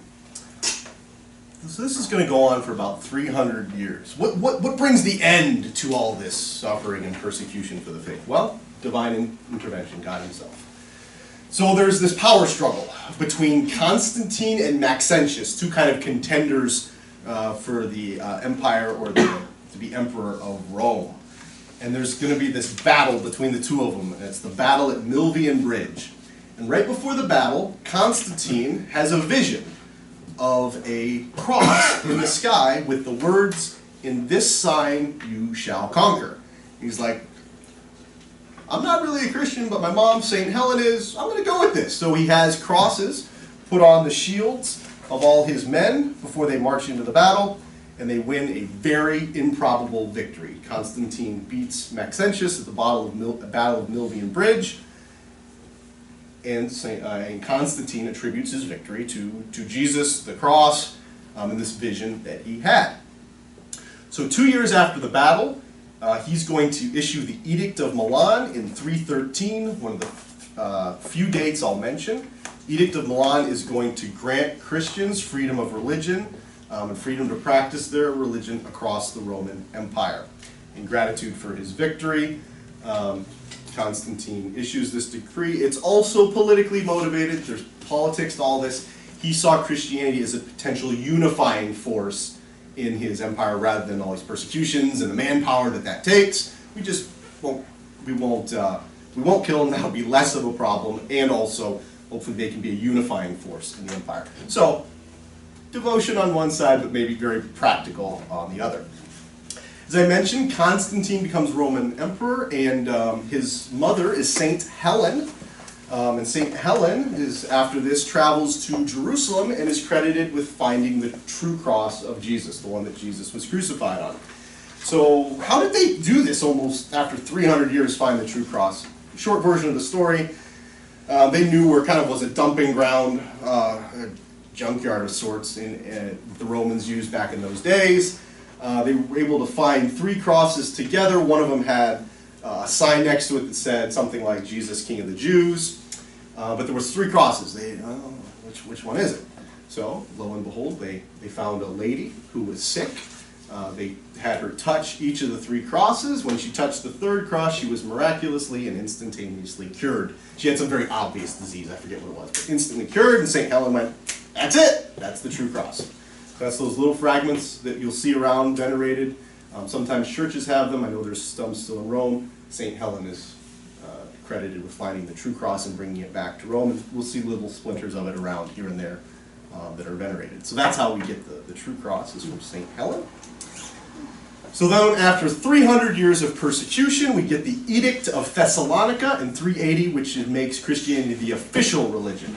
So this is going to go on for about 300 years. What brings the end to all this suffering and persecution for the faith? Well, divine intervention, God himself. So there's this power struggle between Constantine and Maxentius, two kind of contenders for the empire, or to be emperor of Rome. And there's going to be this battle between the two of them, and it's the battle at Milvian Bridge. And right before the battle, Constantine has a vision of a cross in the sky with the words, "In this sign you shall conquer." He's like, I'm not really a Christian, but my mom, St. Helen, is. I'm going to go with this. So he has crosses put on the shields of all his men before they march into the battle, and they win a very improbable victory. Constantine beats Maxentius at the Battle of Milvian Bridge, and Constantine attributes his victory to Jesus, the cross, and this vision that he had. So 2 years after the battle, he's going to issue the Edict of Milan in 313, one of the few dates I'll mention. Edict of Milan is going to grant Christians freedom of religion and freedom to practice their religion across the Roman Empire. In gratitude for his victory, Constantine issues this decree. It's also politically motivated. There's politics to all this. He saw Christianity as a potential unifying force in his empire rather than all these persecutions and the manpower that takes. We just won't kill them. That'll be less of a problem, and also hopefully they can be a unifying force in the empire. So devotion on one side, but maybe very practical on the other. As I mentioned, Constantine becomes Roman emperor, and his mother is Saint Helen. And Saint Helen is, after this, travels to Jerusalem and is credited with finding the true cross of Jesus, the one that Jesus was crucified on. So how did they do this almost after 300 years, find the true cross? Short version of the story, they knew where kind of was a dumping ground, a junkyard of sorts the Romans used back in those days. They were able to find 3 crosses together. One of them had a sign next to it that said something like Jesus, King of the Jews. But there was 3 crosses. Which one is it? So, lo and behold, they found a lady who was sick. They had her touch each of the 3 crosses. When she touched the 3rd cross, she was miraculously and instantaneously cured. She had some very obvious disease, I forget what it was, but instantly cured, and St. Helen went, that's it! That's the true cross. So that's those little fragments that you'll see around venerated. Sometimes churches have them. I know there's some still in Rome. St. Helen is credited with finding the true cross and bringing it back to Rome, and we'll see little splinters of it around here and there that are venerated. So that's how we get the true cross, is from St. Helen. So then, after 300 years of persecution, we get the Edict of Thessalonica in 380, which makes Christianity the official religion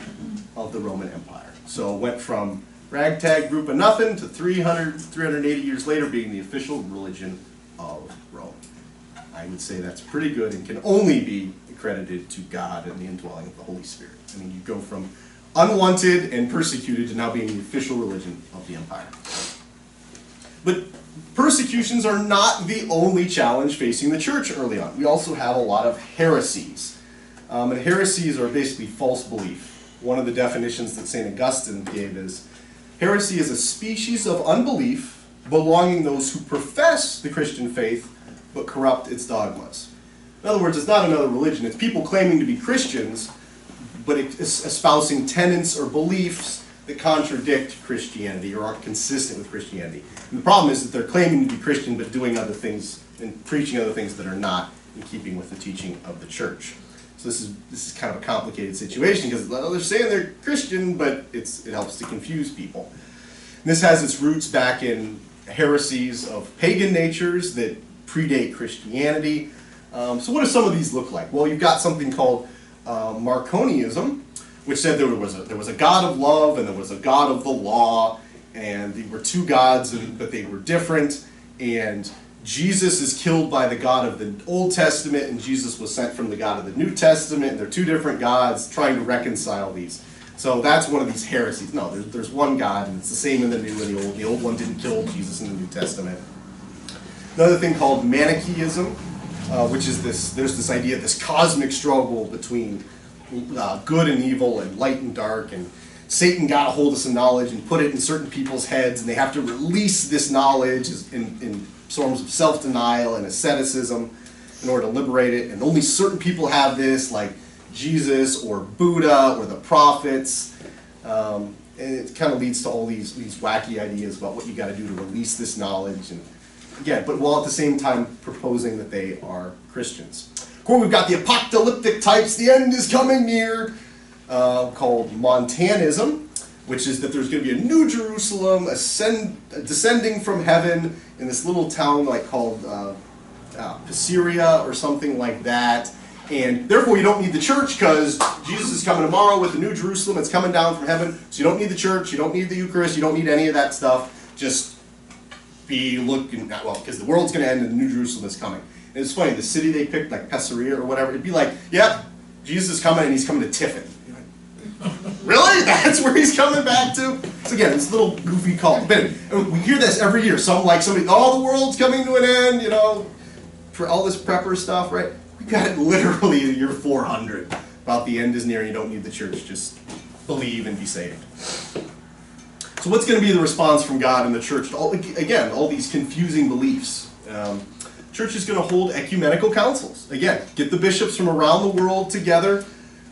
of the Roman Empire. So it went from ragtag group of nothing to 380 years later being the official religion of Rome. I would say that's pretty good and can only be accredited to God and the indwelling of the Holy Spirit. I mean, you go from unwanted and persecuted to now being the official religion of the empire. But persecutions are not the only challenge facing the church early on. We also have a lot of heresies. And heresies are basically false belief. One of the definitions that St. Augustine gave is, heresy is a species of unbelief belonging to those who profess the Christian faith but corrupt its dogmas. In other words, it's not another religion. It's people claiming to be Christians, but espousing tenets or beliefs that contradict Christianity or aren't consistent with Christianity. And the problem is that they're claiming to be Christian but doing other things and preaching other things that are not in keeping with the teaching of the church. So this is kind of a complicated situation because they're saying they're Christian, but it helps to confuse people. And this has its roots back in heresies of pagan natures that predate Christianity. So what do some of these look like? Well, you've got something called Marcionism, which said there was a God of love and there was a God of the law, and they were 2 gods, but they were different, and Jesus is killed by the God of the Old Testament, and Jesus was sent from the God of the New Testament, and they're 2 different gods trying to reconcile these. So that's one of these heresies. No, there's one God, and it's the same in the New and the Old. The Old one didn't kill Jesus in the New Testament. Another thing called Manichaeism, which is there's this idea of this cosmic struggle between good and evil and light and dark, and Satan got a hold of some knowledge and put it in certain people's heads, and they have to release this knowledge in forms of self-denial and asceticism in order to liberate it, and only certain people have this, like Jesus or Buddha or the prophets, and it kind of leads to all these wacky ideas about what you got to do to release this knowledge, and again, but while at the same time proposing that they are Christians. Of course, we've got the apocalyptic types, the end is coming near, called Montanism, which is that there's going to be a new Jerusalem descending from heaven in this little town called Pisidia or something like that. And therefore you don't need the church because Jesus is coming tomorrow with the new Jerusalem. It's coming down from heaven. So you don't need the church, you don't need the Eucharist, you don't need any of that stuff. Just be looking, because the world's going to end and the new Jerusalem is coming. And it's funny, the city they picked, like Pisidia or whatever, it'd be like, yep, Jesus is coming and he's coming to Tiffin. Really? That's where he's coming back to? So again, it's a little goofy call. But we hear this every year. Somebody, the world's coming to an end, all this prepper stuff, right? We got it literally in year 400. About the end is near and you don't need the church. Just believe and be saved. So what's going to be the response from God and the church to all these confusing beliefs? Church is going to hold ecumenical councils. Again, get the bishops from around the world together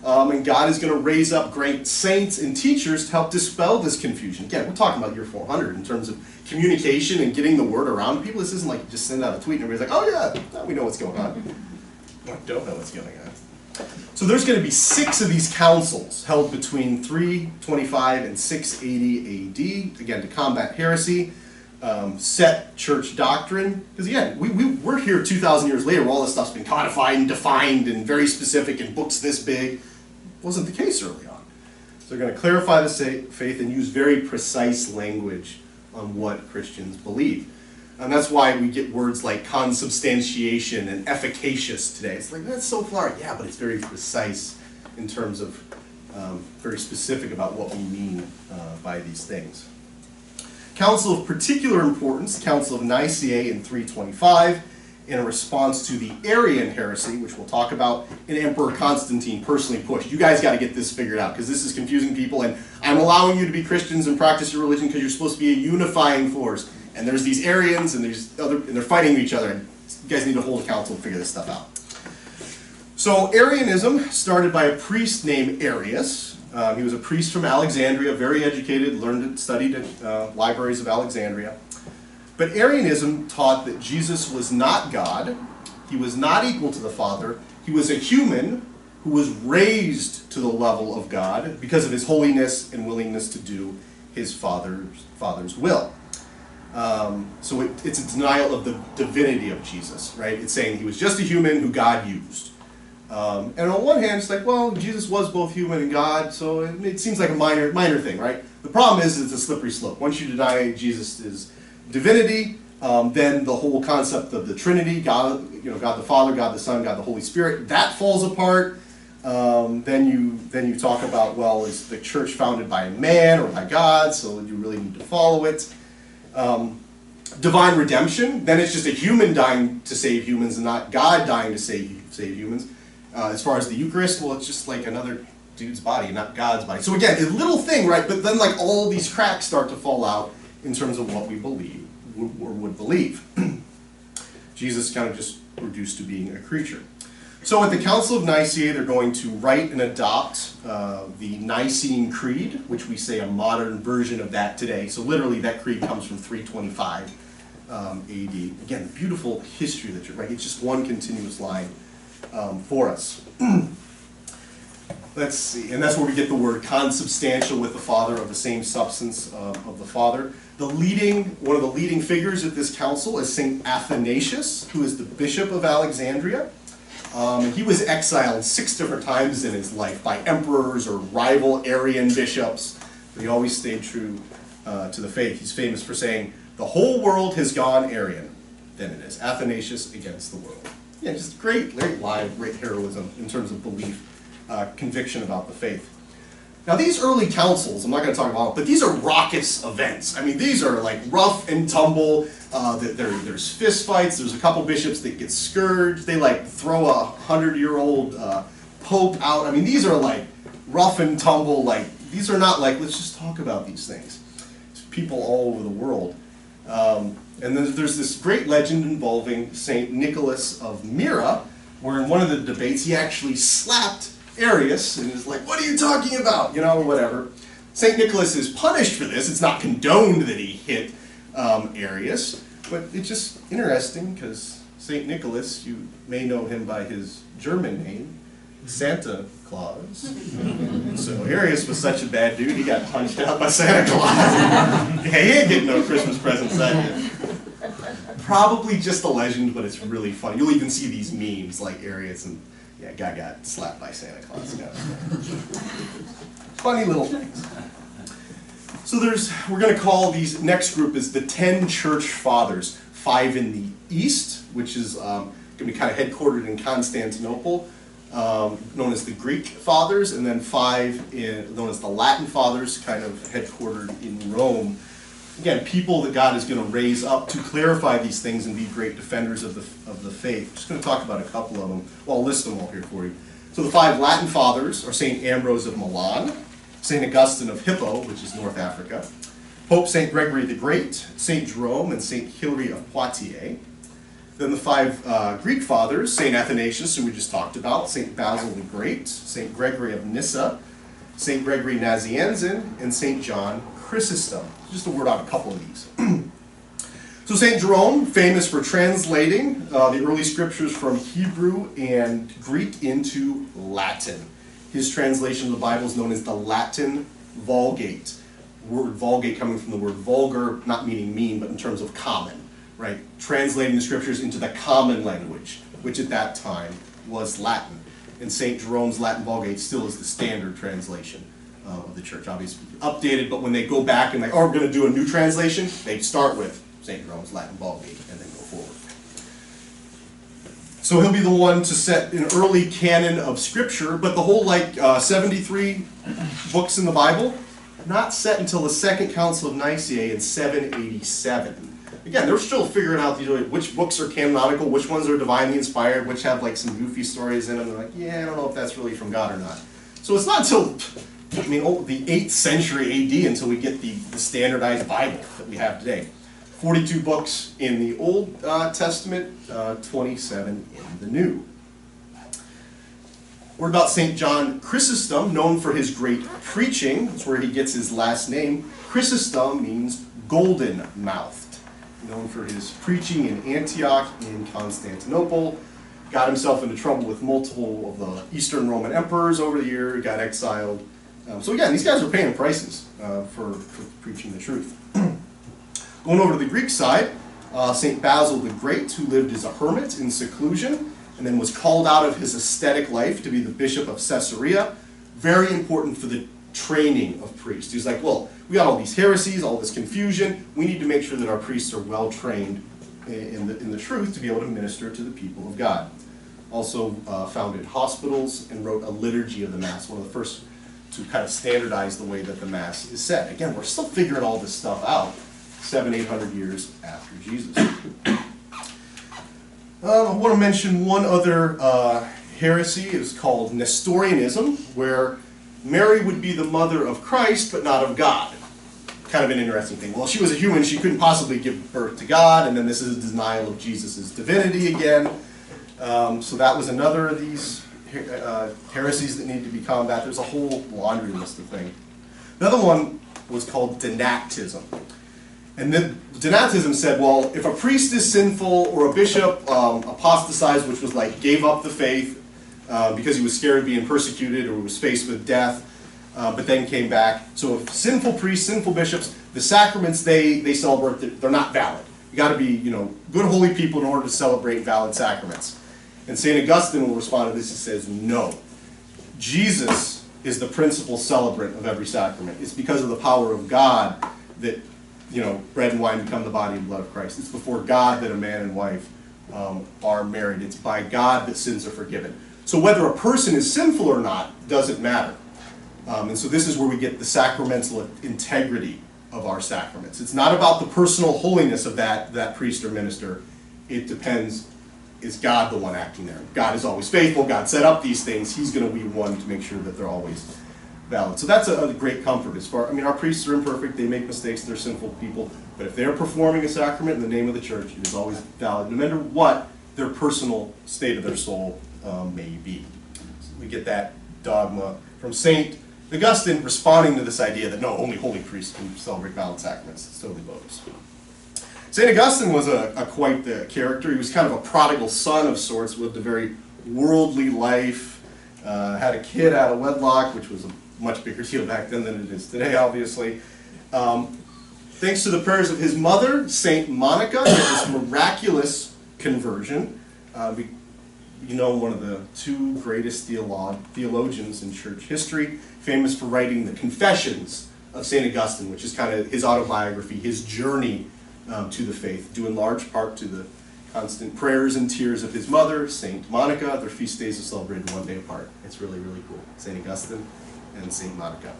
And God is going to raise up great saints and teachers to help dispel this confusion. Again, we're talking about year 400 in terms of communication and getting the word around people. This isn't like you just send out a tweet and everybody's like, oh yeah, now we know what's going on. I don't know what's going on. So there's going to be 6 of these councils held between 325 and 680 AD, again, to combat heresy, set church doctrine. Because again, we're here 2,000 years later where all this stuff's been codified and defined and very specific in books this big. Wasn't the case early on. So they're going to clarify the faith and use very precise language on what Christians believe. And that's why we get words like consubstantiation and efficacious today. It's like, that's so far. Yeah, but it's very precise in terms of very specific about what we mean by these things. Council of particular importance, Council of Nicaea in 325, in a response to the Arian heresy, which we'll talk about, and Emperor Constantine personally pushed. You guys got to get this figured out, because this is confusing people, and I'm allowing you to be Christians and practice your religion because you're supposed to be a unifying force. And there's these Arians, and and they're fighting each other, and you guys need to hold a council and figure this stuff out. So Arianism started by a priest named Arius. He was a priest from Alexandria, very educated, learned and studied at libraries of Alexandria. But Arianism taught that Jesus was not God, he was not equal to the Father, he was a human who was raised to the level of God because of his holiness and willingness to do his Father's will. So it's a denial of the divinity of Jesus, right? It's saying he was just a human who God used. And on one hand, it's like, well, Jesus was both human and God, so it seems like a minor thing, right? The problem is it's a slippery slope. Once you deny Jesus' divinity, then the whole concept of the Trinity, God the Father, God the Son, God the Holy Spirit, that falls apart. Then you talk about, well, is the church founded by man or by God, so you really need to follow it. Divine redemption, then it's just a human dying to save humans and not God dying to save humans. As far as the Eucharist, well, it's just like another dude's body, not God's body. So again, a little thing, right? But then like all these cracks start to fall out in terms of what we believe or would believe. Jesus kind of just reduced to being a creature. So at the Council of Nicaea, they're going to write and adopt the Nicene Creed, which we say a modern version of that today. So literally that creed comes from 325 AD. Again, beautiful history that you're right. It's just one continuous line for us. Let's see, and that's where we get the word consubstantial, with the Father, of the same substance of the Father. One of the leading figures at this council is Saint Athanasius, who is the Bishop of Alexandria. And he was exiled 6 different times in his life by emperors or rival Arian bishops, but he always stayed true to the faith. He's famous for saying, "The whole world has gone Arian." Then it is Athanasius against the world. Yeah, just great line, great heroism in terms of belief, conviction about the faith. Now these early councils, I'm not going to talk about it, but these are raucous events. I mean, these are like rough and tumble. There's fist fights. There's a couple bishops that get scourged. They like throw a 100-year-old pope out. I mean, these are like rough and tumble. Like, these are not like, let's just talk about these things. It's people all over the world. And then there's this great legend involving Saint Nicholas of Myra, where in one of the debates he actually slapped Arius and is like, "What are you talking about?" You know, or whatever. Saint Nicholas is punished for this. It's not condoned that he hit Arius, but it's just interesting because Saint Nicholas, you may know him by his German name, Santa Claus. So Arius was such a bad dude, he got punched out by Santa Claus. Hey, he ain't getting no Christmas presents that year. Probably just a legend, but it's really funny. You'll even see these memes like Arius and guy got slapped by Santa Claus. Funny little things. So we're going to call these, next group is the 10 Church Fathers. 5 in the East, which is going to be kind of headquartered in Constantinople, known as the Greek Fathers, and then 5 known as the Latin Fathers, kind of headquartered in Rome. Again, people that God is going to raise up to clarify these things and be great defenders of the faith. I'm just going to talk about a couple of them. Well, I'll list them all here for you. So the 5 Latin Fathers are St. Ambrose of Milan, St. Augustine of Hippo, which is North Africa, Pope St. Gregory the Great, St. Jerome, and St. Hilary of Poitiers. Then the five Greek fathers, St. Athanasius, who we just talked about, St. Basil the Great, St. Gregory of Nyssa, St. Gregory Nazianzen, and St. John Chrysostom. Just a word on a couple of these. So St. Jerome, famous for translating the early scriptures from Hebrew and Greek into Latin. His translation of the Bible is known as the Latin Vulgate. Word Vulgate coming from the word vulgar, not meaning mean, but in terms of common, right? Translating the scriptures into the common language, which at that time was Latin. And St. Jerome's Latin Vulgate still is the standard translation of the church. Obviously updated, but when they go back and like, oh, we're going to do a new translation, they start with St. Jerome's Latin Vulgate and then go forward. So he'll be the one to set an early canon of scripture, but the whole 73 books in the Bible, not set until the Second Council of Nicaea in 787. Again, they're still figuring out which books are canonical, which ones are divinely inspired, which have some goofy stories in them. They're like, yeah, I don't know if that's really from God or not. So it's not until the 8th century AD until we get the standardized Bible that we have today. 42 books in the Old Testament, 27 in the New. Word about St. John Chrysostom, known for his great preaching. That's where he gets his last name. Chrysostom means golden-mouthed. Known for his preaching in Antioch, in Constantinople. Got himself into trouble with multiple of the Eastern Roman emperors over the year. Got exiled. So again, these guys are paying prices for preaching the truth. Going over to the Greek side, St. Basil the Great, who lived as a hermit in seclusion, and then was called out of his ascetic life to be the bishop of Caesarea. Very important for the training of priests. He's like, well, we got all these heresies, all this confusion. We need to make sure that our priests are well trained in the truth to be able to minister to the people of God. Also founded hospitals and wrote a liturgy of the Mass, one of the first to kind of standardize the way that the Mass is said. Again, we're still figuring all this stuff out 700-800 years after Jesus. I want to mention one other heresy. It's called Nestorianism, where Mary would be the mother of Christ, but not of God. Kind of an interesting thing. Well, she was a human, she couldn't possibly give birth to God, and then this is a denial of Jesus' divinity again. So that was another of these heresies that need to be combated. There's a whole laundry list of things. Another one was called Donatism. And then Donatism said, well, if a priest is sinful or a bishop apostatized, which was gave up the faith because he was scared of being persecuted or was faced with death, but then came back. So if sinful priests, sinful bishops, the sacraments they celebrate, they're not valid. You got to be, good holy people in order to celebrate valid sacraments. And St. Augustine will respond to this. He says, no. Jesus is the principal celebrant of every sacrament. It's because of the power of God that bread and wine become the body and blood of Christ. It's before God that a man and wife are married. It's by God that sins are forgiven. So whether a person is sinful or not doesn't matter. And so this is where we get the sacramental integrity of our sacraments. It's not about the personal holiness of that priest or minister. It depends, is God the one acting there? God is always faithful. God set up these things. He's going to be one to make sure that they're always valid. So that's a great comfort. Our priests are imperfect, they make mistakes, they're sinful people, but if they're performing a sacrament in the name of the church, it is always valid, no matter what their personal state of their soul may be. So we get that dogma from St. Augustine responding to this idea that no, only holy priests can celebrate valid sacraments. It's totally bogus. St. Augustine was quite the character. He was kind of a prodigal son of sorts, lived a very worldly life, had a kid out of wedlock, which was a much bigger deal back then than it is today, obviously. Thanks to the prayers of his mother, St. Monica, he had this miraculous conversion. One of the two greatest theologians in church history, famous for writing the Confessions of St. Augustine, which is kind of his autobiography, his journey to the faith, due in large part to the constant prayers and tears of his mother, St. Monica. Their feast days are celebrated one day apart. It's really, really cool. St. Augustine and St. Monica.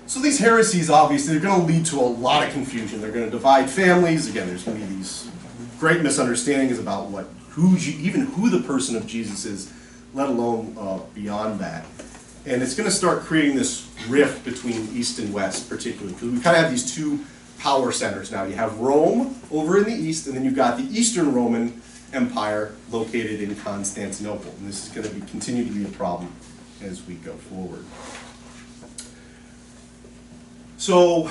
So these heresies, obviously, they're going to lead to a lot of confusion. They're going to divide families. Again, there's going to be these great misunderstandings about who the person of Jesus is, let alone beyond that. And it's going to start creating this rift between East and West, particularly, because we kind of have these two power centers now. You have Rome over in the east, and then you've got the Eastern Roman Empire located in Constantinople. And this is going to continue to be a problem as we go forward. So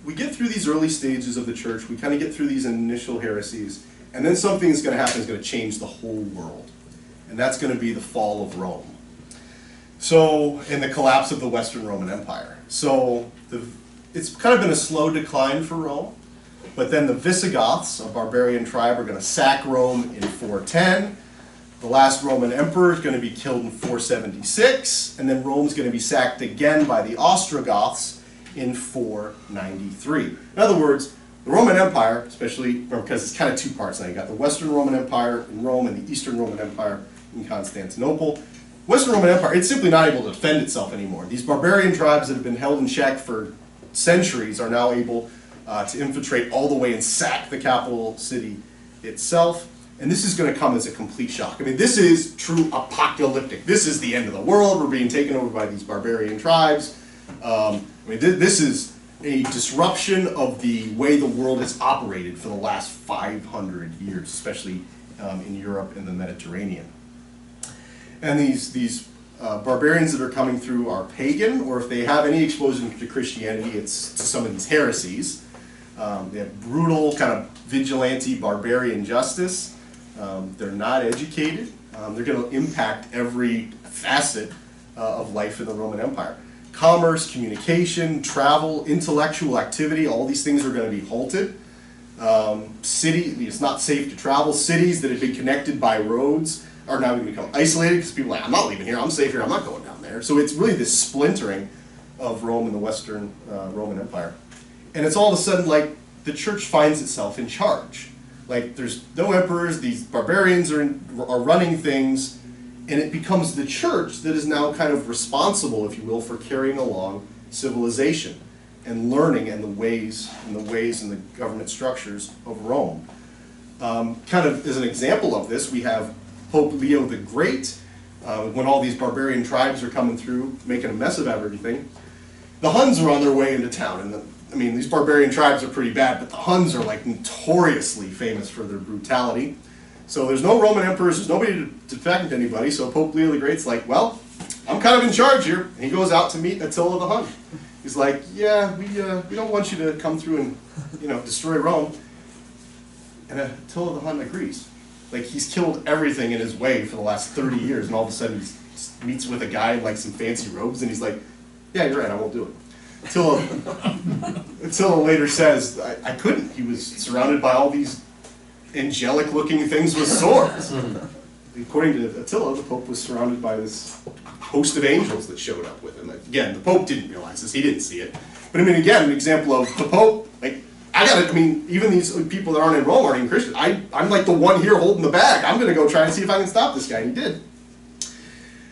we get through these early stages of the church, we kind of get through these initial heresies, and then something's going to happen that's going to change the whole world. And that's going to be the fall of Rome. So, and the collapse of the Western Roman Empire. So, it's kind of been a slow decline for Rome, but then the Visigoths, a barbarian tribe, are going to sack Rome in 410. The last Roman emperor is going to be killed in 476, and then Rome's going to be sacked again by the Ostrogoths in 493. In other words, the Roman Empire, especially because it's kind of two parts now. You got the Western Roman Empire in Rome and the Eastern Roman Empire in Constantinople. Western Roman Empire, it's simply not able to defend itself anymore. These barbarian tribes that have been held in check for centuries are now able to infiltrate all the way and sack the capital city itself. And this is going to come as a complete shock. I mean, this is true apocalyptic. This is the end of the world. We're being taken over by these barbarian tribes. This is a disruption of the way the world has operated for the last 500 years, especially in Europe and the Mediterranean. And these barbarians that are coming through are pagan, or if they have any exposure to Christianity, it's to some of these heresies. They have brutal, kind of vigilante, barbarian justice. They're not educated. They're going to impact every facet of life in the Roman Empire. Commerce, communication, travel, intellectual activity, all these things are going to be halted. It's not safe to travel. Cities that have been connected by roads are now going to become isolated because people are like, I'm not leaving here, I'm safe here, I'm not going down there. So it's really this splintering of Rome and the Western Roman Empire. And it's all of a sudden like the church finds itself in charge. Like there's no emperors, these barbarians are running things, and it becomes the church that is now kind of responsible, if you will, for carrying along civilization and learning and the ways and the government structures of Rome. Kind of as an example of this, we have Pope Leo the Great, when all these barbarian tribes are coming through, making a mess of everything. The Huns are on their way into town, and these barbarian tribes are pretty bad, but the Huns are like notoriously famous for their brutality. So there's no Roman emperors, there's nobody to defend anybody, so Pope Leo the Great's like, well, I'm kind of in charge here. And he goes out to meet Attila the Hun. He's like, yeah, we don't want you to come through and destroy Rome. And Attila the Hun agrees. Like, he's killed everything in his way for the last 30 years, and all of a sudden he meets with a guy in like some fancy robes, and he's like, yeah, you're right, I won't do it. Attila later says, I couldn't. He was surrounded by all these angelic-looking things with swords. According to Attila, the Pope was surrounded by this host of angels that showed up with him. Again, the Pope didn't realize this, he didn't see it. But again, an example of the Pope, even these people that aren't in Rome aren't even Christian. I'm like the one here holding the bag. I'm going to go try and see if I can stop this guy, and he did.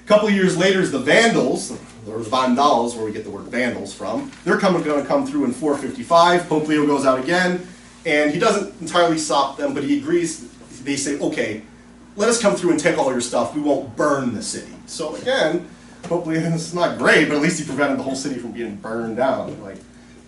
A couple of years later, the Vandals, or Vandals, where we get the word Vandals from, they're going to come through in 455. Pope Leo goes out again, and he doesn't entirely stop them, but he agrees. They say, okay, let us come through and take all your stuff. We won't burn the city. So again, Pope Leo, this is not great, but at least he prevented the whole city from being burned down. Like,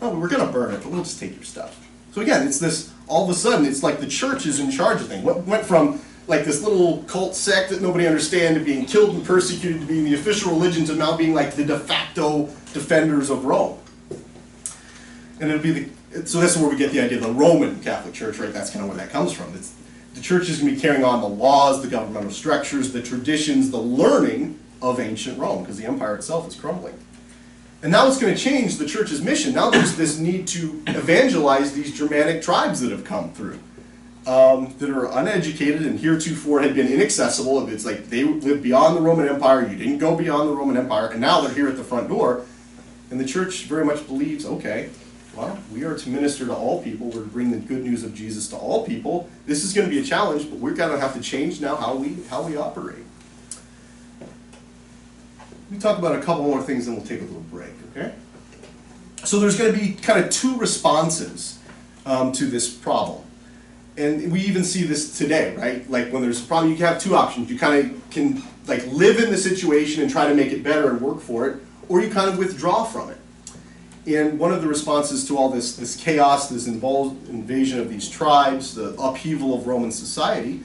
oh, we're going to burn it, but we'll just take your stuff. So again, it's this, all of a sudden, it's like the church is in charge of things. What went from like this little cult sect that nobody understands to being killed and persecuted to being the official religion to now being like the de facto defenders of Rome. And it'll be so that's where we get the idea of the Roman Catholic Church, right? That's kind of where that comes from. The church is going to be carrying on the laws, the governmental structures, the traditions, the learning of ancient Rome, because the empire itself is crumbling. And now it's going to change the church's mission. Now there's this need to evangelize these Germanic tribes that have come through, that are uneducated and heretofore had been inaccessible. It's like they lived beyond the Roman Empire, you didn't go beyond the Roman Empire, and now they're here at the front door. And the church very much believes, okay, well, we are to minister to all people, we're to bring the good news of Jesus to all people. This is going to be a challenge, but we're going to have to change now how we operate. We talk about a couple more things, then we'll take a little break, okay? So there's going to be kind of two responses to this problem. And we even see this today, right? Like when there's a problem, you can have two options. You kind of can like live in the situation and try to make it better and work for it, or you kind of withdraw from it. And one of the responses to all this chaos, this invasion of these tribes, the upheaval of Roman society,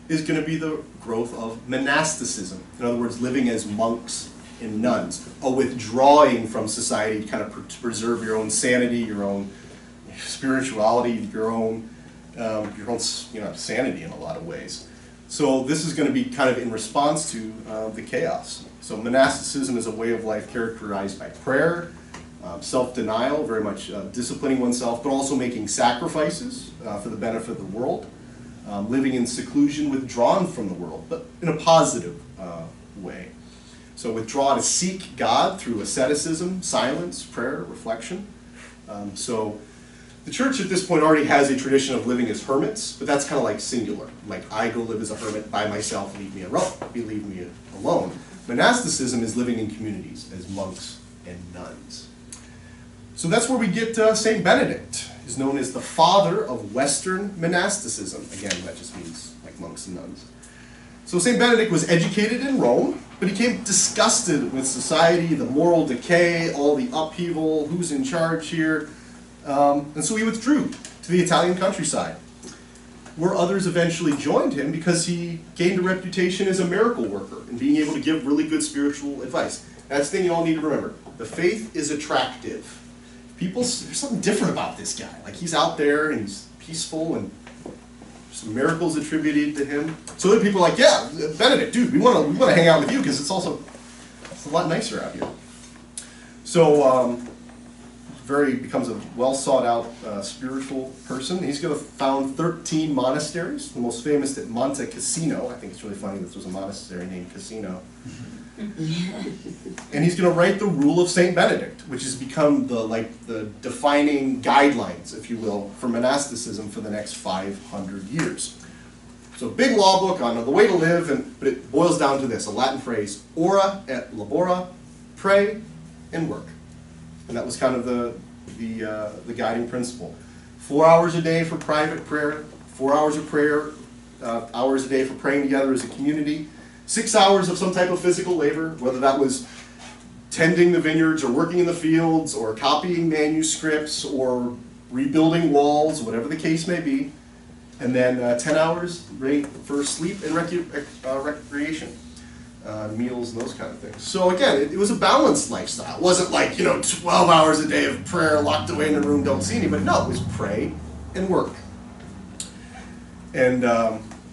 is going to be the growth of monasticism. In other words, living as monks and nuns, a withdrawing from society to kind of preserve your own sanity, your own spirituality, your own sanity in a lot of ways. So this is going to be kind of in response to the chaos. So monasticism is a way of life characterized by prayer, self-denial, very much disciplining oneself, but also making sacrifices for the benefit of the world, living in seclusion, withdrawn from the world, but in a positive way. So withdraw to seek God through asceticism, silence, prayer, reflection. So the church at this point already has a tradition of living as hermits, but that's kind of like singular. Like, I go live as a hermit by myself, leave me alone. Monasticism is living in communities as monks and nuns. So that's where we get St. Benedict. He's known as the father of Western monasticism. Again, that just means like monks and nuns. So St. Benedict was educated in Rome, but he became disgusted with society, the moral decay, all the upheaval, who's in charge here. And so he withdrew to the Italian countryside, where others eventually joined him because he gained a reputation as a miracle worker and being able to give really good spiritual advice. That's the thing you all need to remember. The faith is attractive. There's something different about this guy. Like, he's out there and he's peaceful and some miracles attributed to him. So other people are like, yeah, Benedict, dude, we want to hang out with you because it's a lot nicer out here. So becomes a well sought out spiritual person. He's going to found 13 monasteries, the most famous at Monte Cassino. I think it's really funny that there's a monastery named Cassino. And he's going to write the Rule of St. Benedict, which has become the defining guidelines, if you will, for monasticism for the next 500 years. So big law book on the way to live, but it boils down to this, a Latin phrase, ora et labora, pray and work. And that was kind of the guiding principle. 4 hours a day for private prayer, 4 hours of prayer, hours a day for praying together as a community, 6 hours of some type of physical labor, whether that was tending the vineyards or working in the fields or copying manuscripts or rebuilding walls, whatever the case may be. And then 10 hours for sleep and recreation, meals and those kind of things. So again, it was a balanced lifestyle. It wasn't like, 12 hours a day of prayer, locked away in a room, don't see anybody. No, it was pray and work. And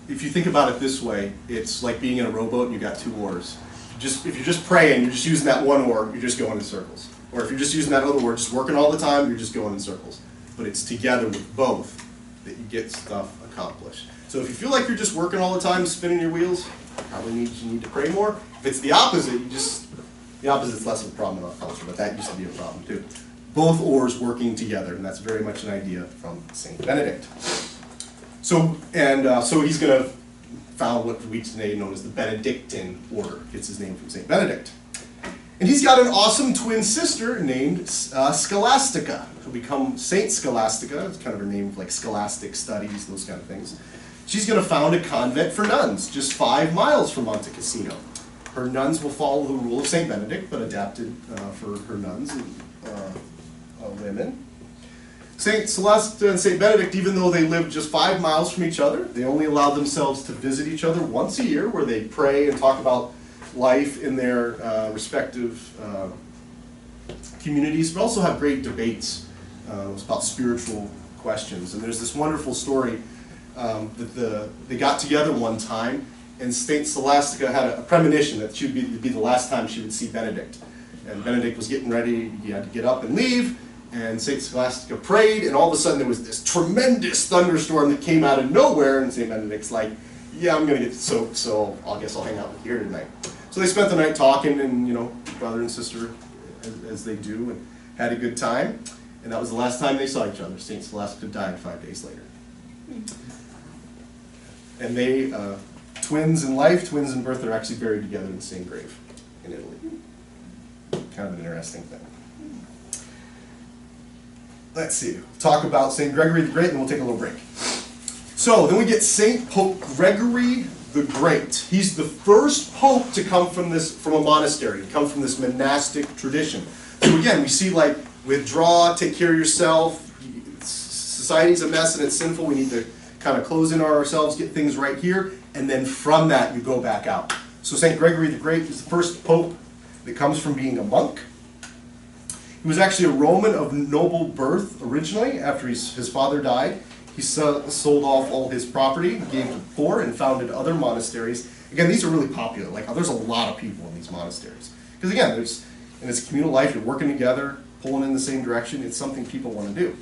if you think about it this way, it's like being in a rowboat and you got 2 oars. If you're just praying, you're just using that one oar, you're just going in circles. Or if you're just using that other oar, just working all the time, you're just going in circles. But it's together with both that you get stuff accomplished. So if you feel like you're just working all the time, spinning your wheels, probably you need to pray more. If it's the opposite, the opposite's less of a problem in our culture, but that used to be a problem too. Both oars working together, and that's very much an idea from St. Benedict. So he's going to found what we today know as the Benedictine order. Gets his name from St. Benedict. And he's got an awesome twin sister named Scholastica, who'll become Saint Scholastica. It's kind of her name, like scholastic studies, those kind of things. She's going to found a convent for nuns, just 5 miles from Monte Cassino. Her nuns will follow the rule of St. Benedict, but adapted for her nuns and women. St. Celeste and St. Benedict, even though they lived just 5 miles from each other, they only allowed themselves to visit each other once a year, where they pray and talk about life in their respective communities, but also have great debates about spiritual questions. And there's this wonderful story that they got together one time, and St. Scholastica had a premonition that she would be the last time she would see Benedict. And Benedict was getting ready, he had to get up and leave, and St. Scholastica prayed, and all of a sudden there was this tremendous thunderstorm that came out of nowhere, and St. Benedict's like, yeah, I'm going to get soaked, so I guess I'll hang out with you here tonight. So they spent the night talking, and, brother and sister, as they do, and had a good time. And that was the last time they saw each other. St. Scholastica died 5 days later. And they, twins in life, twins in birth, are actually buried together in the same grave in Italy. Kind of an interesting thing. Let's see. Talk about St. Gregory the Great, and we'll take a little break. So then we get St. Pope Gregory the Great. He's the first pope to come from a monastery, to come from this monastic tradition. So again, we see like withdraw, take care of yourself. Society's a mess and it's sinful. We need to kind of close in on ourselves, get things right here, and then from that you go back out. So St. Gregory the Great is the first pope that comes from being a monk. He was actually a Roman of noble birth originally. After his father died, he sold off all his property, gave to the poor, and founded other monasteries. Again, these are really popular. Like, there's a lot of people in these monasteries. Because again, in it's communal life, you're working together, pulling in the same direction. It's something people want to do.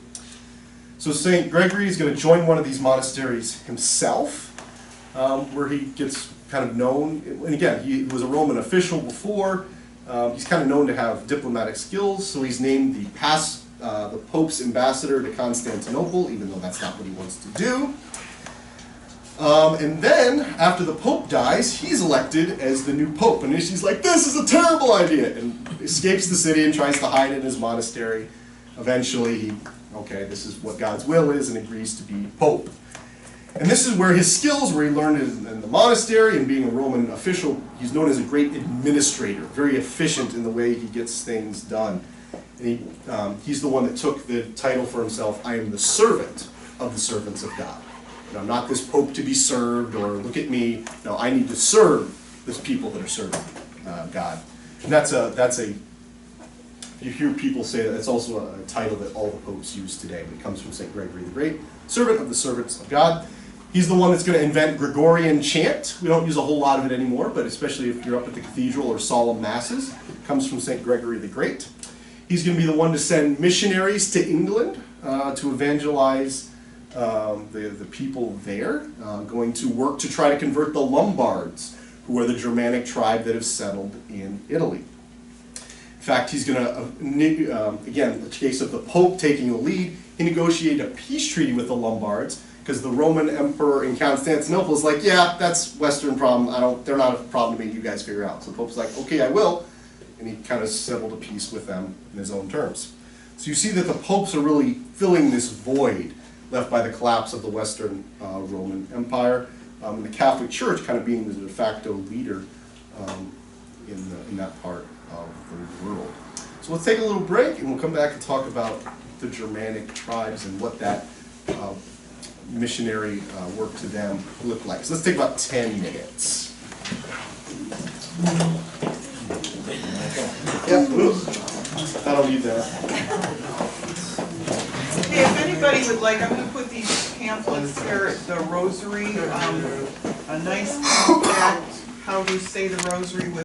So St. Gregory is going to join one of these monasteries himself, where he gets kind of known. And again, he was a Roman official before. He's kind of known to have diplomatic skills, so he's named the Pope's ambassador to Constantinople, even though that's not what he wants to do. And then, after the Pope dies, he's elected as the new Pope. And he's like, this is a terrible idea! And escapes the city and tries to hide in his monastery. Eventually, okay, this is what God's will is, and agrees to be Pope. And this is where his skills, where he learned in the monastery and being a Roman official, he's known as a great administrator, very efficient in the way he gets things done. And he's the one that took the title for himself, I am the servant of the servants of God. And I'm not this Pope to be served, or look at me. No, I need to serve this people that are serving God. And that's you hear people say that, it's also a title that all the popes use today, but it comes from St. Gregory the Great, servant of the servants of God. He's the one that's going to invent Gregorian chant. We don't use a whole lot of it anymore, but especially if you're up at the cathedral or solemn masses, it comes from St. Gregory the Great. He's going to be the one to send missionaries to England to evangelize the people there, going to work to try to convert the Lombards, who are the Germanic tribe that have settled in Italy. In fact, he's going to, again, the case of the Pope taking the lead, he negotiated a peace treaty with the Lombards, because the Roman emperor in Constantinople is like, yeah, that's Western problem, they're not a problem to me, you guys figure out. So the Pope's like, okay, I will, and he kind of settled a peace with them in his own terms. So you see that the popes are really filling this void left by the collapse of the Western Roman Empire, and the Catholic Church kind of being the de facto leader in that part of the world. So let's take a little break, and we'll come back and talk about the Germanic tribes and what that missionary work to them looked like. So let's take about 10 minutes. Yeah, I don't need that. Hey, if anybody would like, I'm going to put these pamphlets here at the Rosary, a nice compact how to say the Rosary with